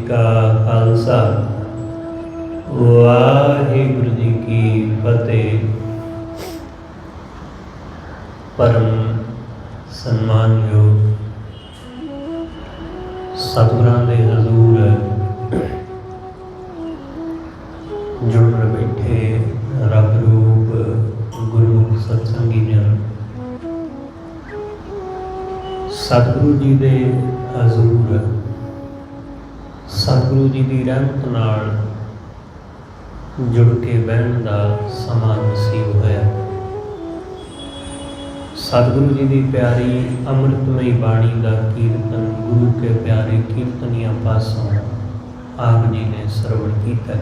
का खालसा वाहिगुरु जी की फतेह। परम सन्मानयोग सतगुरां दे हजूर जुड़ बैठे रब रूप गुरमुख सत्संगी जन, सतगुरु जी दे हजूर सतगुरु जी की रहमत नाल जुड़ के बहन का समा नसीब होया। सतगुरु जी की प्यारी अमृतमयी बाणी का कीर्तन गुरु के प्यारे कीर्तनिया पासों आप जी ने सरवण किया।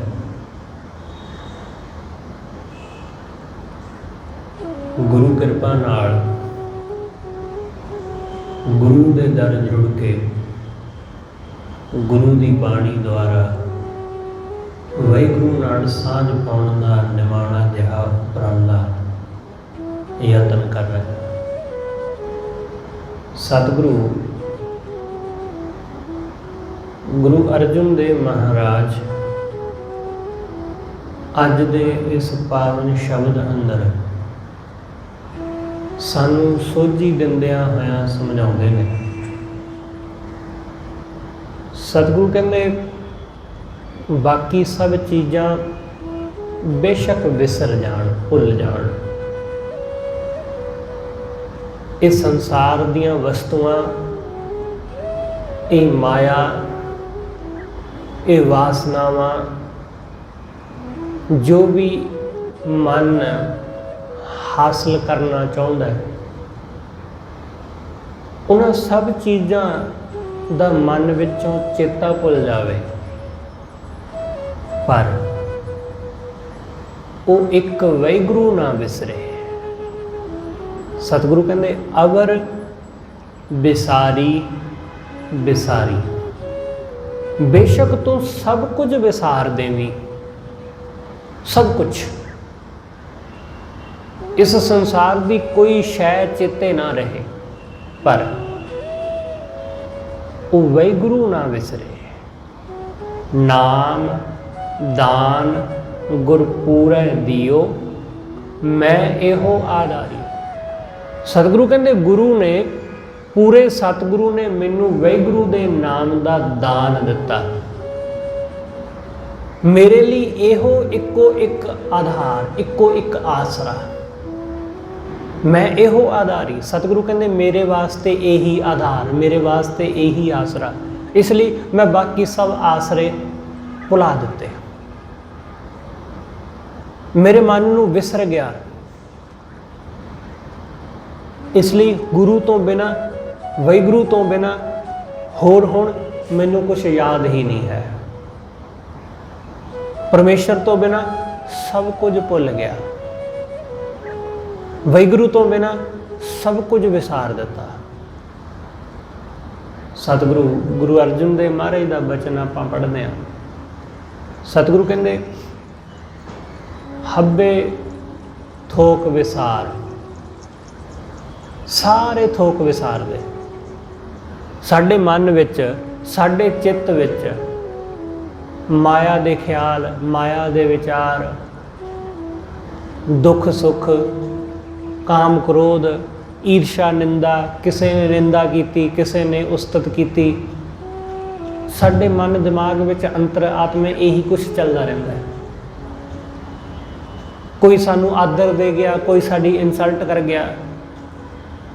गुरु कृपा नाल गुरु के दर जुड़ के गुरु की बाणी द्वारा वाहिगुरु नाल सांझ पाउण दा निमाणा जिहा उपराला यतन कर रहे हैं। सतगुरु गुरु अर्जुन देव महाराज अज दे इस पावन शब्द अंदर सानू सोझी दिंदियां होया समझाउंदे ने। सतगुरु कहंदे बाकी सब चीज़ां बेशक विसर जाण भुल जाण, ये संसार दियां वस्तुआं, ये माया, ये वासनावां, जो भी मन हासिल करना चाहुंदा है, उन्हां सब चीज़ां दा मन विचों चेता भुल जावे, पर वो एक वाहिगुरु ना विसरे। सतगुरु कहते अवर बिसारी बिसारी, बेशक तो सब कुछ विसार देवी, सब कुछ, इस संसार की कोई शै चेते ना रहे, पर वो वाहिगुरु ना विसरे। नाम दान गुरपूरै दियो, मैं एहो आधारी। सतगुरु कहते गुरु ने, पूरे सतगुरु ने मैनू वाहिगुरु दे नाम का दान दिता। मेरे लिए एहो इको एक आधार, इको एक आसरा, मैं एहो आधारी। सतगुरु कहते मेरे वास्ते यही आधार, मेरे वास्ते यही आसरा, इसलिए मैं बाकी सब आसरे भुला दिते। मेरे मन नू विसर गया, इसलिए गुरु तो बिना, वाहिगुरु तो बिना होर हुण मैनू कुछ याद ही नहीं है। परमेश्वर तो बिना सब कुछ भुल गया, वाहिगुरु तो बिना सब कुछ विसार दिता। सतगुरु गुरु अर्जुन देव महाराज का बचन आप पढ़ते हैं। सतगुरु कहते हब्बे थोक विसार, सारे थोक विसार दे। साडे मन विच, साडे चित्त विच माया दे ख्याल, माया दे विचार, दुख सुख, काम क्रोध, ईर्षा निंदा, किसी ने निंदा की, किसी ने उस्तत की, साडे मन दिमाग विच अंतर आत्मे यही कुछ चलता रहता है। कोई सानू आदर दे गया, कोई साडी इंसल्ट कर गया,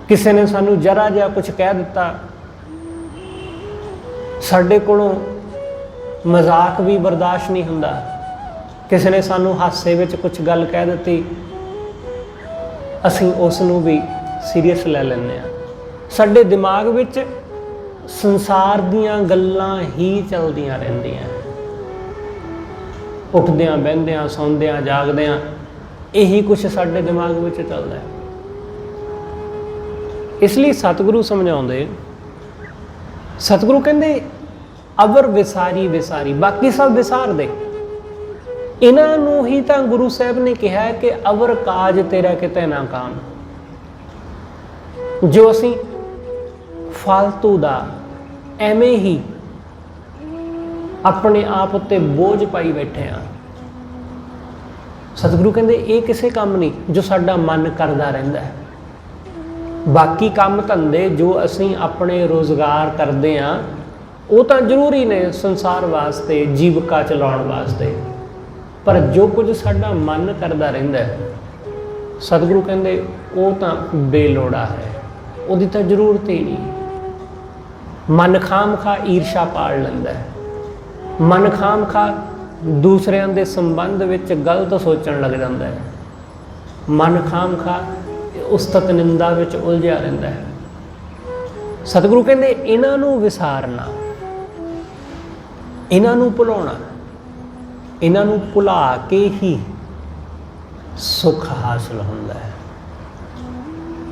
किसी ने सानू जरा जिहा कुछ कह दिता, साडे कोलों मजाक भी बर्दाश्त नहीं हुंदा, किसी ने सानू हासे विच कुछ गल कह दी, असीं उस नूं भी सीरीयस ले लैंदे आ। साडे दिमाग विच संसार दीयां गल्लां ही चलदियां रहिंदियां, उठदियां बहिंदियां सौंदियां जागदियां, यही कुछ साडे दिमाग विच चलदा है। इसलिए सतगुरु समझाउंदे, सतगुरु कहंदे अवर विसारी विसारी, बाकी सब विसार दे। इन्हां नूं ही तां गुरु साहब ने कहा है कि अवर काज तेरा किते ना काम। जो असीं फालतू दा एवें ही अपने आप उत्ते बोझ पाई बैठे हाँ। सतगुरु कहते ये किसी काम नहीं जो साडा मन करता रहिंदा है। बाकी काम धंधे जो असीं अपने रोज़गार करते हाँ वो तो जरूरी ने संसार वास्ते, जीविका चलाउण वास्ते, पर जो कुछ साडा मन करता रहिंदा है सतगुरु कहते वो तो बेलोड़ा है, उहदी तो जरूरत ही नहीं। मन खाम खा ईर्षा पाल लैंदा है, मन खाम खा दूसरिਆਂ ਦੇ संबंध ਵਿੱਚ गलत सोचण लग जाता है, मन खाम खा उस्तत निंदा ਵਿੱਚ उलझिया रहता है। सतगुरु कहते इन्हां नूं विसारना, इन्हां नूं भुलाउणा, इन्हां नूं भुला के ही सुख हासिल हुंदा है,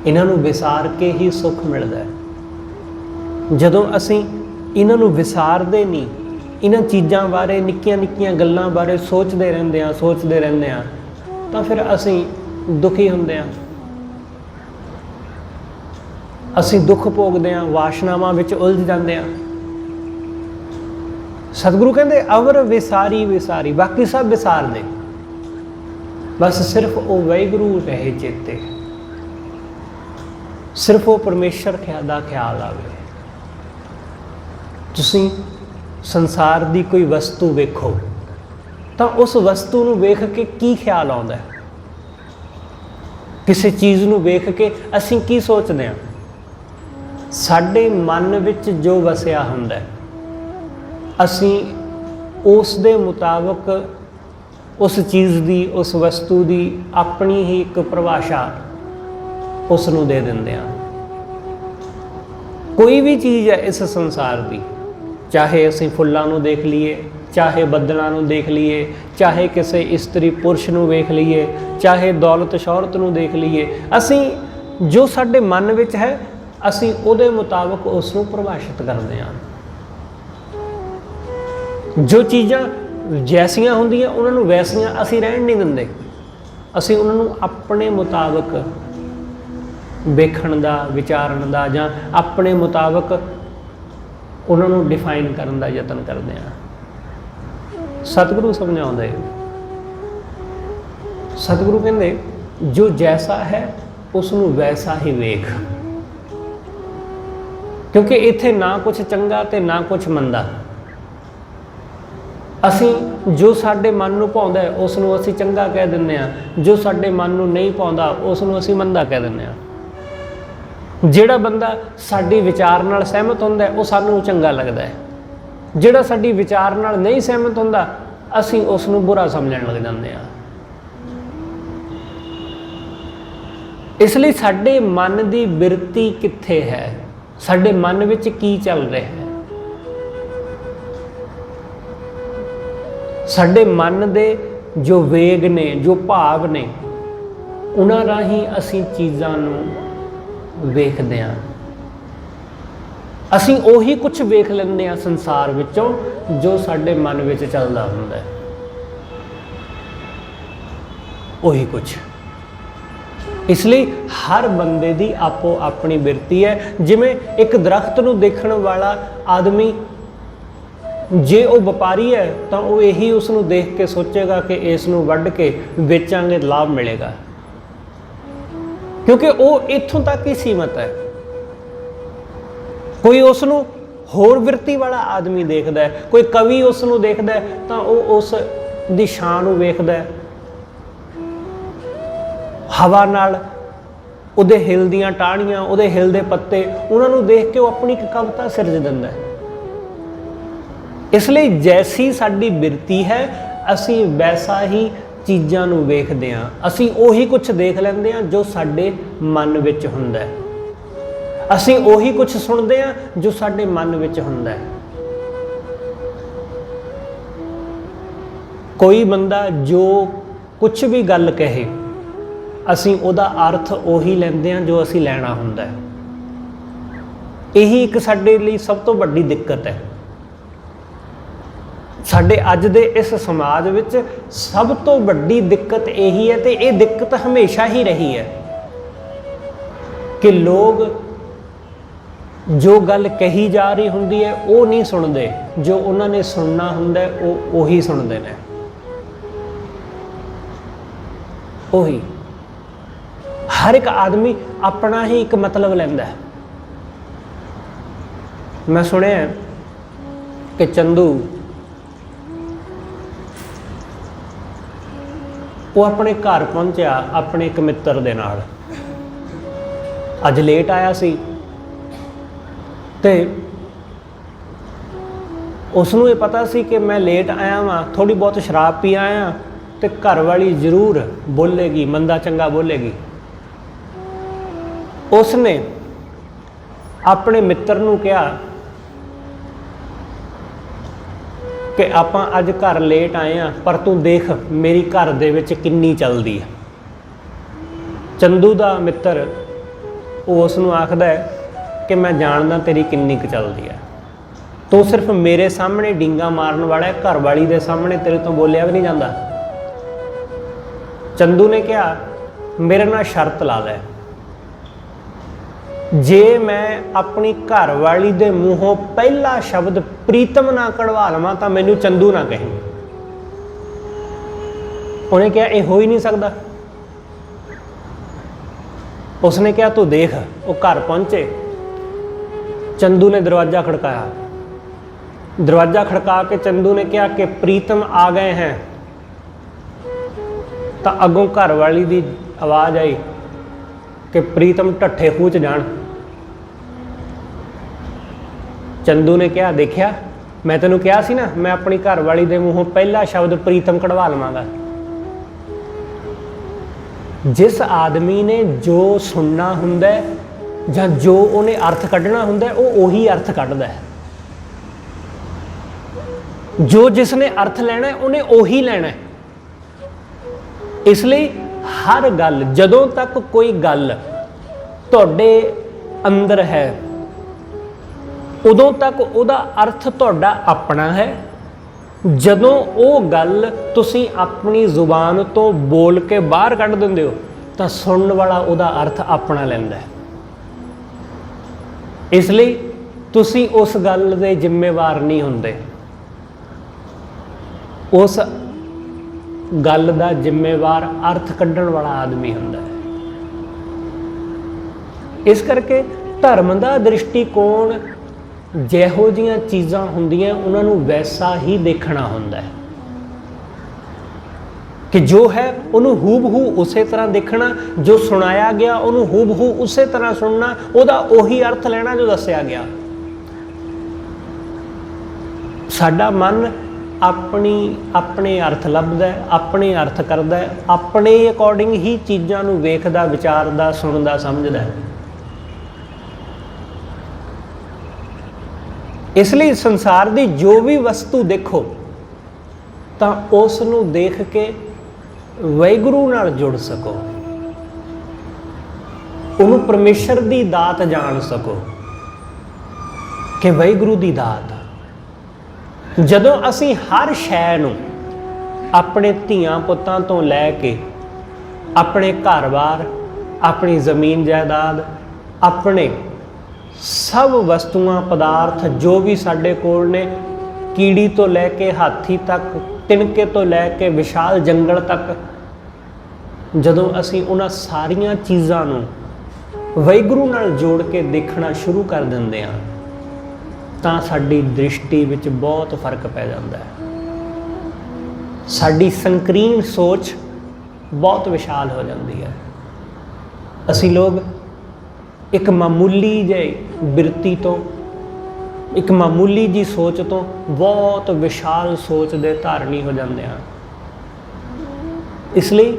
इन्हां नूं विसार के ही सुख मिलदा है। जदों असीं इन्हां नूं विसारदे नहीं, इन्हां चीज़ां बारे निक्कियां निक्कियां गल्लां बारे सोचते रहंदे आ तो फिर असीं दुखी हुंदे आ, असीं दुख भोगदे आ, वासनावां विच उलझ जांदे आ। सतगुरु कहंदे अवर विसारी विसारी, बाकी सब विसार दे, बस सिर्फ वो वाहिगुरू रहे चेते, सिर्फ वो परमेश्वर दा ख्याल आवे। तुसीं संसार की कोई वस्तु वेखो तो उस वस्तु नूं वेख के की ख्याल आउंदा है, किसी चीज़ नूं वेख के असीं की सोचते हैं, साडे मन विच जो वसिया हुंदा है असीं उस दे मुताबिक उस चीज़ की, उस वस्तु की अपनी ही एक परिभाषा उस नूं दे दिंदे आ। कोई भी चीज़ है इस संसार की, चाहे असीं फुल्लां नूं देख लीए, चाहे बदलां नूं देख लीए, चाहे किसी इस्त्री पुरुष नूं वेख लीए, चाहे दौलत शौहरत नूं देख लीए, असीं जो साडे मन विच है असीं उहदे मुताबिक उस नूं परिभाषित करदे हां। जो चीज़ां जैसियां हुंदियां उन्हां नूं वैसियां असीं रहण नहीं दिंदे, असीं उन्हां नूं अपने मुताबिक वेखण दा, विचारण दा जां अपने मुताबिक उन्होंने डिफाइन करने का यतन करते हैं। सतगुरु समझाते, सतगुरु कहते जो जैसा है उसनू वैसा ही वेख, क्योंकि इत्थे ना कुछ चंगा ते ना कुछ मंदा। असी जो साडे मन नूं भाउंदा है उसनू असी चंगा कह दिंदे आ, जो साडे मन नूं नहीं भाउंदा उसनू असी मंदा कह दिंदे आ। ਜਿਹੜਾ ਬੰਦਾ ਸਾਡੀ ਵਿਚਾਰ ਨਾਲ ਸਹਿਮਤ ਹੁੰਦਾ ਉਹ ਸਾਨੂੰ ਚੰਗਾ ਲੱਗਦਾ ਹੈ, ਜਿਹੜਾ ਸਾਡੀ ਵਿਚਾਰ ਨਾਲ ਨਹੀਂ ਸਹਿਮਤ ਹੁੰਦਾ ਅਸੀਂ ਉਸ ਨੂੰ ਬੁਰਾ ਸਮਝਣ ਲੱਗ ਜਾਂਦੇ ਹਾਂ। ਇਸ ਲਈ ਸਾਡੇ ਮਨ ਦੀ ਬਿਰਤੀ ਕਿੱਥੇ ਹੈ, ਸਾਡੇ ਮਨ ਵਿੱਚ ਕੀ ਚੱਲ ਰਿਹਾ ਹੈ, ਸਾਡੇ ਮਨ ਦੇ ਜੋ ਵੇਗ ਨੇ, ਜੋ ਭਾਵ ਨੇ, ਉਹਨਾਂ ਰਾਹੀਂ ਅਸੀਂ ਚੀਜ਼ਾਂ ਨੂੰ ਵੇਖਦੇ ਹਾਂ। ਅਸੀਂ ਉਹੀ ਕੁਝ ਵੇਖ ਲੈਂਦੇ ਹਾਂ ਸੰਸਾਰ ਵਿੱਚੋਂ ਜੋ ਸਾਡੇ ਮਨ ਵਿੱਚ ਚੱਲਦਾ ਹੁੰਦਾ ਹੈ, ਉਹੀ ਕੁਝ। ਇਸ ਲਈ ਹਰ ਬੰਦੇ ਦੀ ਆਪੋ ਆਪਣੀ ਬਿਰਤੀ ਹੈ। ਜਿਵੇਂ ਇੱਕ ਦਰਖਤ ਨੂੰ ਦੇਖਣ ਵਾਲਾ ਆਦਮੀ ਜੇ ਉਹ ਵਪਾਰੀ ਹੈ ਤਾਂ ਉਹ ਇਹੀ ਉਸ ਨੂੰ ਦੇਖ ਕੇ ਸੋਚੇਗਾ ਕਿ ਇਸ ਨੂੰ ਵੱਢ ਕੇ ਵੇਚਾਂਗੇ, ਲਾਭ ਮਿਲੇਗਾ, क्योंकि वो इत्थों तक ही सीमित है। कोई उसनों होर विरती वाला आदमी देखता है, कोई कवि उसनों देखता है तो वह उस दी शान नूं वेखदा है, हवा नाल उहदे हिलदियां टाहणियां, उहदे हिलदे पत्ते, उन्हां नूं देख के वो अपनी एक कविता सिरज दिंदा है। इसलिए जैसी साडी बिरती है असी वैसा ही चीज़ां नूं वेखदे हां, असीं उही कुछ देख लैंदे हां जो साडे मन विच हुंदा है, असीं उही कुछ सुणदे हां जो साडे मन विच हुंदा है। कोई बंदा जो कुछ भी गल कहे असीं उहदा अर्थ उही लैंदे हां जो असीं लैणा हुंदा है। यही एक साडे लई सब तो वड्डी दिक्कत है। साडे अज दे इस समाज विच सब तो वड्डी दिक्कत यही है, तो ये दिक्कत हमेशा ही रही है कि लोग जो गल कही जा रही हुंदी है वो नहीं सुनते, जो उन्होंने सुनना हुंदा है वो उही सुनते हैं। उही हर एक आदमी अपना ही एक मतलब लैंदा है। मैं सुनिया कि चंदू वो अपने घर पहुंचा अपने एक मित्र दे नाल, अज लेट आया सी ते उसनूं ये पता सी कि मैं लेट आया वां, थोड़ी बहुत शराब पी आया तो घर वाली जरूर बोलेगी, मंदा चंगा बोलेगी। उसने अपने मित्र नूं कहा कि आपां अज घर लेट आए हैं, पर तू देख मेरी घर दे विच किन्नी चलदी है। चंदू दा मित्र वो उसनूं आखदा है कि मैं जानदा तेरी किन्नी क चलदी है, तू सिर्फ मेरे सामने डींगा मारन वाला है, घर वाली दे सामने तेरे तो बोलिया भी नहीं जाता। चंदू ने कहा मेरे नाल शर्त ला लै, जे मैं अपनी घर वाली दे मूहों पहला शब्द प्रीतम ना कढ़वा लवां तो मैनू चंदू ना कहीं। उन्हें कहा यह हो ही नहीं सकता। उसने कहा तू देख, वो घर पहुंचे, चंदू ने दरवाज़ा खड़काया, दरवाज़ा खड़का के चंदू ने कहा कि प्रीतम आ गए हैं। तो अगों घर वाली दी आवाज़ आई कि प्रीतम ढट्ठे खूह च जान। चंदू ने कहा देखिया मैं तेनों कहा सी ना, मैं अपनी घर वाली दे मूहों पहला शब्द प्रीतम कढ़वा लवांगा। जिस आदमी ने जो सुनना हुंदा है जां जो उन्हें अर्थ कढ़ना हुंदा है वो उही अर्थ कढ़दा है। जो जिसने अर्थ लेना है उन्हें उही लेना है। इसलिए हर गल, जदों तक कोई गल तुहाडे अंदर है उदों तक उहदा अर्थ तुहाडा अपना है। जदों वो गल तुसी अपनी जुबान तो बोल के बाहर कढ़ दिंदे हो तो सुनने वाला उहदा अर्थ अपना लैंदा है। इसलिए तुसी उस गल दे जिम्मेवार नहीं हुंदे, उस गल दा जिम्मेवार अर्थ कढ़ण वाला आदमी हुंदा है। इस करके धर्म दा दृष्टिकोण जिहो जिहियां चीज़ां हुंदियां उन्हां नूं वैसा ही देखना हुंदा है कि जो है उन्हों हूबहू उसे तरह देखना, जो सुनाया गया उन्हों हूबहू उसे तरह सुनना, उहदा उही अर्थ लेना जो दस्सिया गया। साडा मन अपने अर्थ लभदा है, अपने अर्थ करदा है, अपने अकॉर्डिंग ही चीज़ां नूं वेखदा, विचारदा, सुनदा, समझदा है। इसलिए संसार की जो भी वस्तु देखो तो उस नूं देख के वाहिगुरू नाल जुड़ सको, उन्होंने परमेश्वर की दात जान सको कि वाहिगुरू की दात। जदों असी हर शै नूं अपने धीआं पुत्तां तो लैके अपने घर बार, अपनी जमीन जायदाद, अपने सब वस्तुआं पदार्थ जो भी साडे कोल ने, कीड़ी तो लैके हाथी तक, तिनके तो लैके विशाल जंगल तक, जदों असी उन्हां सारियां चीज़ां नूं वाहिगुरू नाल जोड़ के देखना शुरू कर दिंदे हां तां साडी दृष्टि विच बहुत फर्क पै जांदा है। साडी संकीर्ण सोच बहुत विशाल हो जाती है। असी लोग एक मामूली जी बिरती तो, एक मामूली जी सोच तो बहुत विशाल सोच दे धारनी हो जाते हैं। इसलिए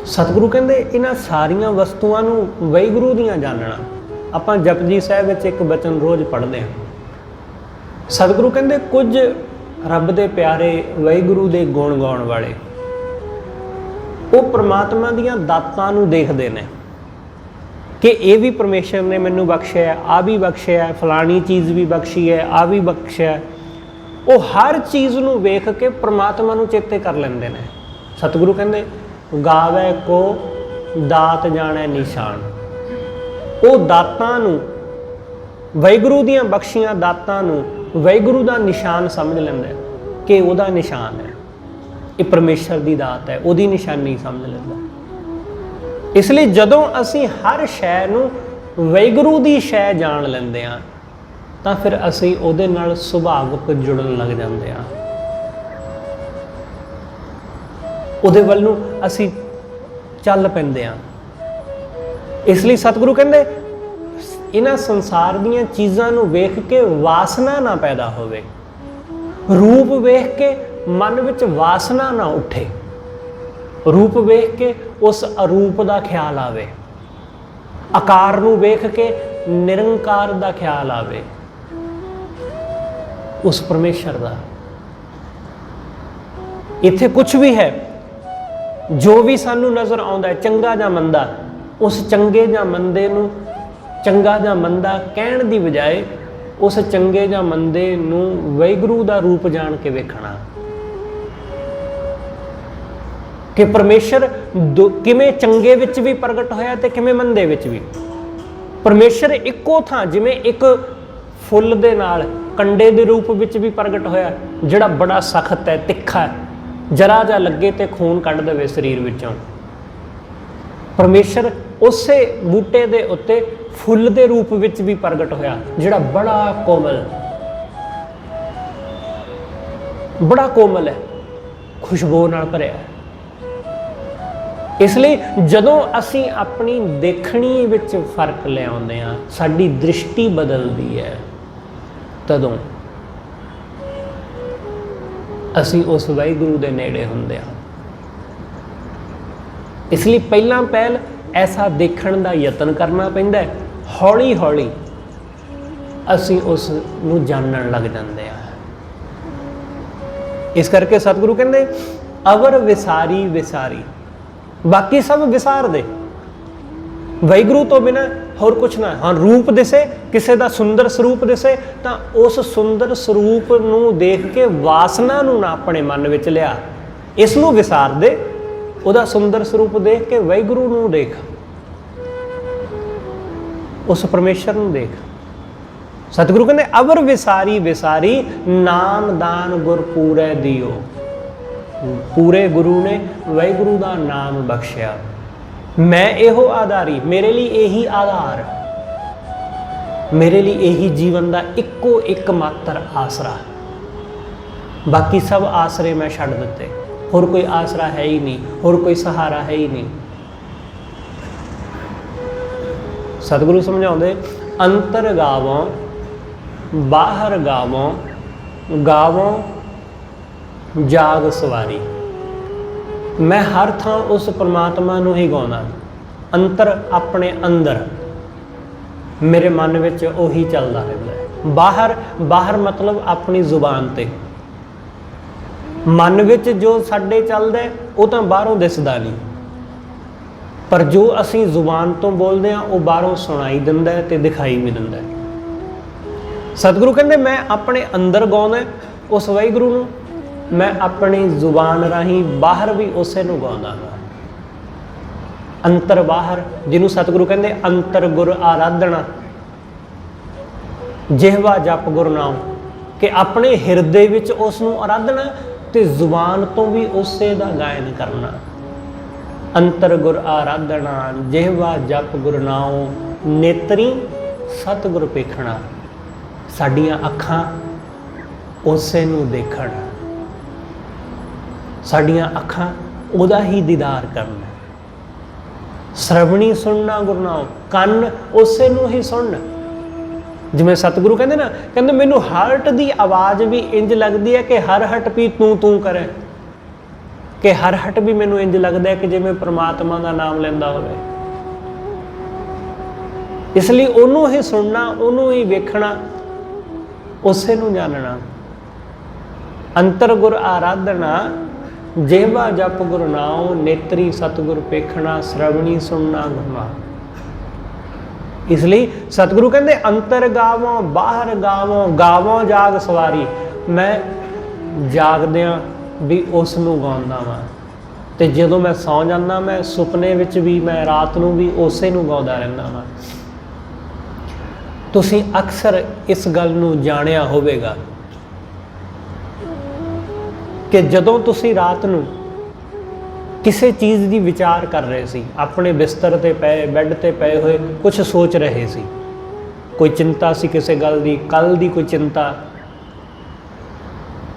सतगुरु कहते इन्हां सारियां वस्तुआं नूं वाहिगुरू दियां जानना। आपां जपजी साहिब विच एक बचन रोज़ पढ़ते हैं। सतगुरु कहते कुछ रब दे प्यारे वाहिगुरू दे गुण गाउण वाले वो परमात्मा दियां दातां नूं देखदे ने कि ये भी परमेश्वर ने मैनू बख्शिया है, आ भी बख्शिया है, फलानी चीज़ भी बख्शी है, आ भी बख्शिया है। वो हर चीज़ नूं वेख के परमात्मा नूं चेते कर लेंदे ने। सतगुरु कहते गावे को दात जाने निशान। ਉਹ ਦਾਤਾਂ ਨੂੰ, ਵਾਹਿਗੁਰੂ ਦੀਆਂ ਬਖਸ਼ੀਆਂ ਦਾਤਾਂ ਨੂੰ ਵਾਹਿਗੁਰੂ ਦਾ ਨਿਸ਼ਾਨ ਸਮਝ ਲੈਂਦਾ ਕਿ ਉਹਦਾ ਨਿਸ਼ਾਨ ਹੈ, ਇਹ ਪਰਮੇਸ਼ਰ ਦੀ ਦਾਤ ਹੈ, ਉਹਦੀ ਨਿਸ਼ਾਨੀ ਸਮਝ ਲੈਂਦਾ। ਇਸ ਲਈ ਜਦੋਂ ਅਸੀਂ ਹਰ ਸ਼ੈ ਨੂੰ ਵਾਹਿਗੁਰੂ ਦੀ ਸ਼ੈ ਜਾਣ ਲੈਂਦੇ ਹਾਂ ਤਾਂ ਫਿਰ ਅਸੀਂ ਉਹਦੇ ਨਾਲ ਸੁਭਾਵਿਕ ਜੁੜਨ ਲੱਗ ਜਾਂਦੇ ਹਾਂ, ਉਹਦੇ ਵੱਲ ਨੂੰ ਅਸੀਂ ਚੱਲ ਪੈਂਦੇ ਹਾਂ। ਇਸ ਲਈ ਸਤਿਗੁਰੂ ਕਹਿੰਦੇ ਇਹਨਾਂ ਸੰਸਾਰ ਦੀਆਂ ਚੀਜ਼ਾਂ ਨੂੰ ਵੇਖ ਕੇ ਵਾਸਨਾ ਨਾ ਪੈਦਾ ਹੋਵੇ, ਰੂਪ ਵੇਖ ਕੇ ਮਨ ਵਿੱਚ ਵਾਸਨਾ ਨਾ ਉੱਠੇ, ਰੂਪ ਵੇਖ ਕੇ ਉਸ ਅਰੂਪ ਦਾ ਖਿਆਲ ਆਵੇ, ਆਕਾਰ ਨੂੰ ਵੇਖ ਕੇ ਨਿਰੰਕਾਰ ਦਾ ਖਿਆਲ ਆਵੇ, ਉਸ ਪਰਮੇਸ਼ਰ ਦਾ। ਇੱਥੇ ਕੁਝ ਵੀ ਹੈ, ਜੋ ਵੀ ਸਾਨੂੰ ਨਜ਼ਰ ਆਉਂਦਾ ਹੈ ਚੰਗਾ ਜਾਂ ਮੰਦਾ, ਉਸ ਚੰਗੇ ਜਾਂ ਮੰਦੇ ਨੂੰ ਚੰਗਾ ਜਾਂ ਮੰਦਾ ਕਹਿਣ ਦੀ ਬਜਾਏ ਉਸ ਚੰਗੇ ਜਾਂ ਮੰਦੇ ਨੂੰ ਵਾਹਿਗੁਰੂ ਦਾ ਰੂਪ ਜਾਣ ਕੇ ਵੇਖਣਾ ਕਿ ਪਰਮੇਸ਼ਰ ਕਿਵੇਂ ਚੰਗੇ ਵਿੱਚ ਵੀ ਪ੍ਰਗਟ ਹੋਇਆ ਤੇ ਕਿਵੇਂ ਮੰਦੇ ਵਿੱਚ ਵੀ। ਪਰਮੇਸ਼ਰ ਇੱਕੋ ਥਾਂ ਜਿਵੇਂ ਇੱਕ ਫੁੱਲ ਦੇ ਨਾਲ ਕੰਡੇ ਦੇ ਰੂਪ ਵਿੱਚ ਵੀ ਪ੍ਰਗਟ ਹੋਇਆ, ਜਿਹੜਾ ਬੜਾ ਸਖਤ ਹੈ, ਤਿੱਖਾ ਹੈ, ਜਰਾ ਜਾ ਲੱਗੇ ਤੇ ਖੂਨ ਕੱਢ ਦੇਵੇ ਸਰੀਰ ਵਿੱਚੋਂ। ਪਰਮੇਸ਼ਰ ਉਸੇ ਬੂਟੇ ਦੇ ਉੱਤੇ ਫੁੱਲ ਦੇ ਰੂਪ ਵਿੱਚ ਵੀ ਪ੍ਰਗਟ ਹੋਇਆ, ਜਿਹੜਾ ਬੜਾ ਕੋਮਲ ਹੈ, ਖੁਸ਼ਬੂ ਨਾਲ ਭਰਿਆ ਹੈ। ਇਸ ਲਈ ਜਦੋਂ ਅਸੀਂ ਆਪਣੀ ਦੇਖਣੀ ਵਿੱਚ ਫਰਕ ਲਿਆਉਂਦੇ ਹਾਂ, ਸਾਡੀ ਦ੍ਰਿਸ਼ਟੀ ਬਦਲਦੀ ਹੈ, ਤਦੋਂ ਅਸੀਂ ਉਸ ਵਾਹਿਗੁਰੂ ਦੇ ਨੇੜੇ ਹੁੰਦੇ ਹਾਂ। ਇਸ ਲਈ ਪਹਿਲਾਂ ਪਹਿਲ ਐਸਾ ਦੇਖਣ ਦਾ ਯਤਨ ਕਰਨਾ ਪੈਂਦਾ ਹੈ, ਹੌਲੀ ਹੌਲੀ ਅਸੀਂ ਉਸ ਨੂੰ ਜਾਣਨ ਲੱਗ ਜਾਂਦੇ ਹਾਂ। ਇਸ ਕਰਕੇ ਸਤਿਗੁਰੂ ਕਹਿੰਦੇ ਅਵਰ ਵਿਸਾਰੀ ਵਿਸਾਰੀ, ਬਾਕੀ ਸਭ ਵਿਸਾਰ ਦੇ, ਵਾਹਿਗੁਰੂ ਤੋਂ ਬਿਨਾਂ ਹੋਰ ਕੁਛ ਨਾ। ਹਾਂ, ਰੂਪ ਦਿਸੇ, ਕਿਸੇ ਦਾ ਸੁੰਦਰ ਸਰੂਪ ਦਿਸੇ ਤਾਂ ਉਸ ਸੁੰਦਰ ਸਰੂਪ ਨੂੰ ਦੇਖ ਕੇ ਵਾਸਨਾ ਨੂੰ ਨਾ ਆਪਣੇ ਮਨ ਵਿੱਚ ਲਿਆ, ਇਸ ਨੂੰ ਵਿਸਾਰ ਦੇ। ਉਹਦਾ ਸੁੰਦਰ ਸਰੂਪ ਦੇਖ ਕੇ ਵਾਹਿਗੁਰੂ ਨੂੰ ਦੇਖ, ਉਸ ਪਰਮੇਸ਼ਰ ਨੂੰ ਦੇਖ। ਸਤਿਗੁਰੂ ਕਹਿੰਦੇ ਅਵਰ ਵਿਸਾਰੀ ਵਿਸਾਰੀ, ਨਾਮ ਦਾਨ ਗੁਰ ਪੂਰੈ ਦਿਓ। ਪੂਰੇ ਗੁਰੂ ਨੇ ਵਾਹਿਗੁਰੂ ਦਾ ਨਾਮ ਬਖਸ਼ਿਆ। ਮੈਂ ਇਹੋ ਆਧਾਰੀ, ਮੇਰੇ ਲਈ ਇਹੀ ਆਧਾਰ, ਮੇਰੇ ਲਈ ਇਹੀ ਜੀਵਨ ਦਾ ਇੱਕੋ ਇੱਕ ਮਾਤਰ ਆਸਰਾ। ਬਾਕੀ ਸਭ ਆਸਰੇ ਮੈਂ ਛੱਡ ਦਿੱਤੇ, ਹੋਰ ਕੋਈ ਆਸਰਾ ਹੈ ਹੀ ਨਹੀਂ, ਹੋਰ ਕੋਈ ਸਹਾਰਾ ਹੈ ਹੀ ਨਹੀਂ। ਸਤਿਗੁਰੂ ਸਮਝਾਉਂਦੇ ਅੰਤਰ ਗਾਵੋਂ ਬਾਹਰ ਗਾਵੋਂ, ਗਾਵੋਂ ਜਾਗ ਸਵਾਰੀ। ਮੈਂ ਹਰ ਥਾਂ ਉਸ ਪਰਮਾਤਮਾ ਨੂੰ ਹੀ ਗਾਉਂਦਾ। ਅੰਤਰ ਆਪਣੇ ਅੰਦਰ, ਮੇਰੇ ਮਨ ਵਿੱਚ ਉਹੀ ਚੱਲਦਾ ਰਹਿੰਦਾ ਹੈ। ਬਾਹਰ, ਬਾਹਰ ਮਤਲਬ ਆਪਣੀ ਜ਼ੁਬਾਨ ਤੇ। ਮਨ ਵਿੱਚ ਜੋ ਸਾਡੇ ਚੱਲਦਾ ਉਹ ਤਾਂ ਬਾਹਰੋਂ ਦਿਸਦਾ ਨਹੀਂ, ਪਰ ਜੋ ਅਸੀਂ ਜ਼ੁਬਾਨ ਤੋਂ ਬੋਲਦੇ ਹਾਂ ਉਹ ਬਾਹਰੋਂ ਸੁਣਾਈ ਦਿੰਦਾ ਤੇ ਦਿਖਾਈ ਵੀ ਦਿੰਦਾ। ਸਤਿਗੁਰੂ ਕਹਿੰਦੇ ਮੈਂ ਆਪਣੇ ਅੰਦਰ ਗਾਉਂਦਾ ਉਸ ਵਾਹਿਗੁਰੂ ਨੂੰ, ਮੈਂ ਆਪਣੀ ਜ਼ੁਬਾਨ ਰਾਹੀਂ ਬਾਹਰ ਵੀ ਉਸੇ ਨੂੰ ਗਾਉਂਦਾ ਹਾਂ। ਅੰਤਰ ਬਾਹਰ, ਜਿਹਨੂੰ ਸਤਿਗੁਰੂ ਕਹਿੰਦੇ ਅੰਤਰ ਗੁਰ ਆਰਾਧਨਾ, ਜਿਹਵਾ ਜਪ ਗੁਰ ਨਾਮ, ਕਿ ਆਪਣੇ ਹਿਰਦੇ ਵਿੱਚ ਉਸ ਨੂੰ ਆਰਾਧਨਾ ਤੇ ਜ਼ੁਬਾਨ ਤੋਂ ਵੀ ਉਸੇ ਦਾ ਗਾਇਨ ਕਰਨਾ। ਅੰਤਰ ਗੁਰ ਆਰਾਧਨਾ, ਜਿਹਵਾ ਜਪ ਗੁਰ ਨਾਮ, ਨੇਤਰੀ ਸਤਿਗੁਰ ਵੇਖਣਾ। ਸਾਡੀਆਂ ਅੱਖਾਂ ਉਸੇ ਨੂੰ ਦੇਖਣ, ਸਾਡੀਆਂ ਅੱਖਾਂ ਉਹਦਾ ਹੀ ਦੀਦਾਰ ਕਰਨ। ਸ਼ਰਵਣੀ ਸੁਣਨਾ ਗੁਰੂ ਨਾਮ, ਕੰਨ ਉਸੇ ਨੂੰ ਹੀ ਸੁਣਨ। ਜਿਵੇਂ ਸਤਿਗੁਰੂ ਕਹਿੰਦੇ ਨਾ, ਕਹਿੰਦੇ ਮੈਨੂੰ ਹਾਰਟ ਦੀ ਆਵਾਜ਼ ਵੀ ਇੰਜ ਲੱਗਦੀ ਹੈ ਕਿ ਹਰ ਹਟ ਵੀ ਤੂੰ ਤੂੰ ਕਰੇ, ਕਿ ਹਰ ਹਟ ਵੀ ਮੈਨੂੰ ਇੰਜ ਲੱਗਦਾ ਹੈ ਕਿ ਜਿਵੇਂ ਪ੍ਰਮਾਤਮਾ ਦਾ ਨਾਮ ਲੈਂਦਾ ਹੋਵੇ। ਇਸ ਲਈ ਉਹਨੂੰ ਹੀ ਸੁਣਨਾ, ਉਹਨੂੰ ਹੀ ਵੇਖਣਾ, ਉਸੇ ਨੂੰ ਜਾਣਨਾ। ਅੰਤਰ ਗੁਰ ਆਰਾਧਨਾ, ਜਿਹਵਾ ਜਪ ਗੁਰ ਨਾਮ, ਨੇਤਰੀ ਸਤਿਗੁਰ ਵੇਖਣਾ, ਸ਼ਰਵਣੀ ਸੁਣਨਾ ਗੁਰ ਨਾਮ। ਇਸ ਲਈ ਸਤਿਗੁਰੂ ਕਹਿੰਦੇ ਅੰਤਰ ਗਾਵੋਂ ਬਾਹਰ ਗਾਵੋਂ, ਗਾਵੋਂ ਜਾਗ ਸਵਾਰੀ। ਮੈਂ ਜਾਗਦਿਆਂ ਵੀ ਉਸ ਨੂੰ ਗਾਉਂਦਾ ਵਾਂ, ਤੇ ਜਦੋਂ ਮੈਂ ਸੌਂ ਜਾਂਦਾ ਮੈਂ ਸੁਪਨੇ ਵਿੱਚ ਵੀ, ਮੈਂ ਰਾਤ ਨੂੰ ਵੀ ਉਸੇ ਨੂੰ ਗਾਉਂਦਾ ਰਹਿੰਦਾ ਵਾਂ। ਤੁਸੀਂ ਅਕਸਰ ਇਸ ਗੱਲ ਨੂੰ ਜਾਣਿਆ ਹੋਵੇਗਾ ਕਿ ਜਦੋਂ ਤੁਸੀਂ ਰਾਤ ਨੂੰ ਕਿਸੇ ਚੀਜ਼ ਦੀ ਵਿਚਾਰ ਕਰ ਰਹੇ ਸੀ, ਆਪਣੇ ਬਿਸਤਰ ਤੇ ਪਏ, ਬੈੱਡ ਤੇ ਪਏ ਹੋਏ ਕੁਝ ਸੋਚ ਰਹੇ ਸੀ, ਕੋਈ ਚਿੰਤਾ ਸੀ ਕਿਸੇ ਗੱਲ ਦੀ, ਕੱਲ੍ਹ ਦੀ ਕੋਈ ਚਿੰਤਾ,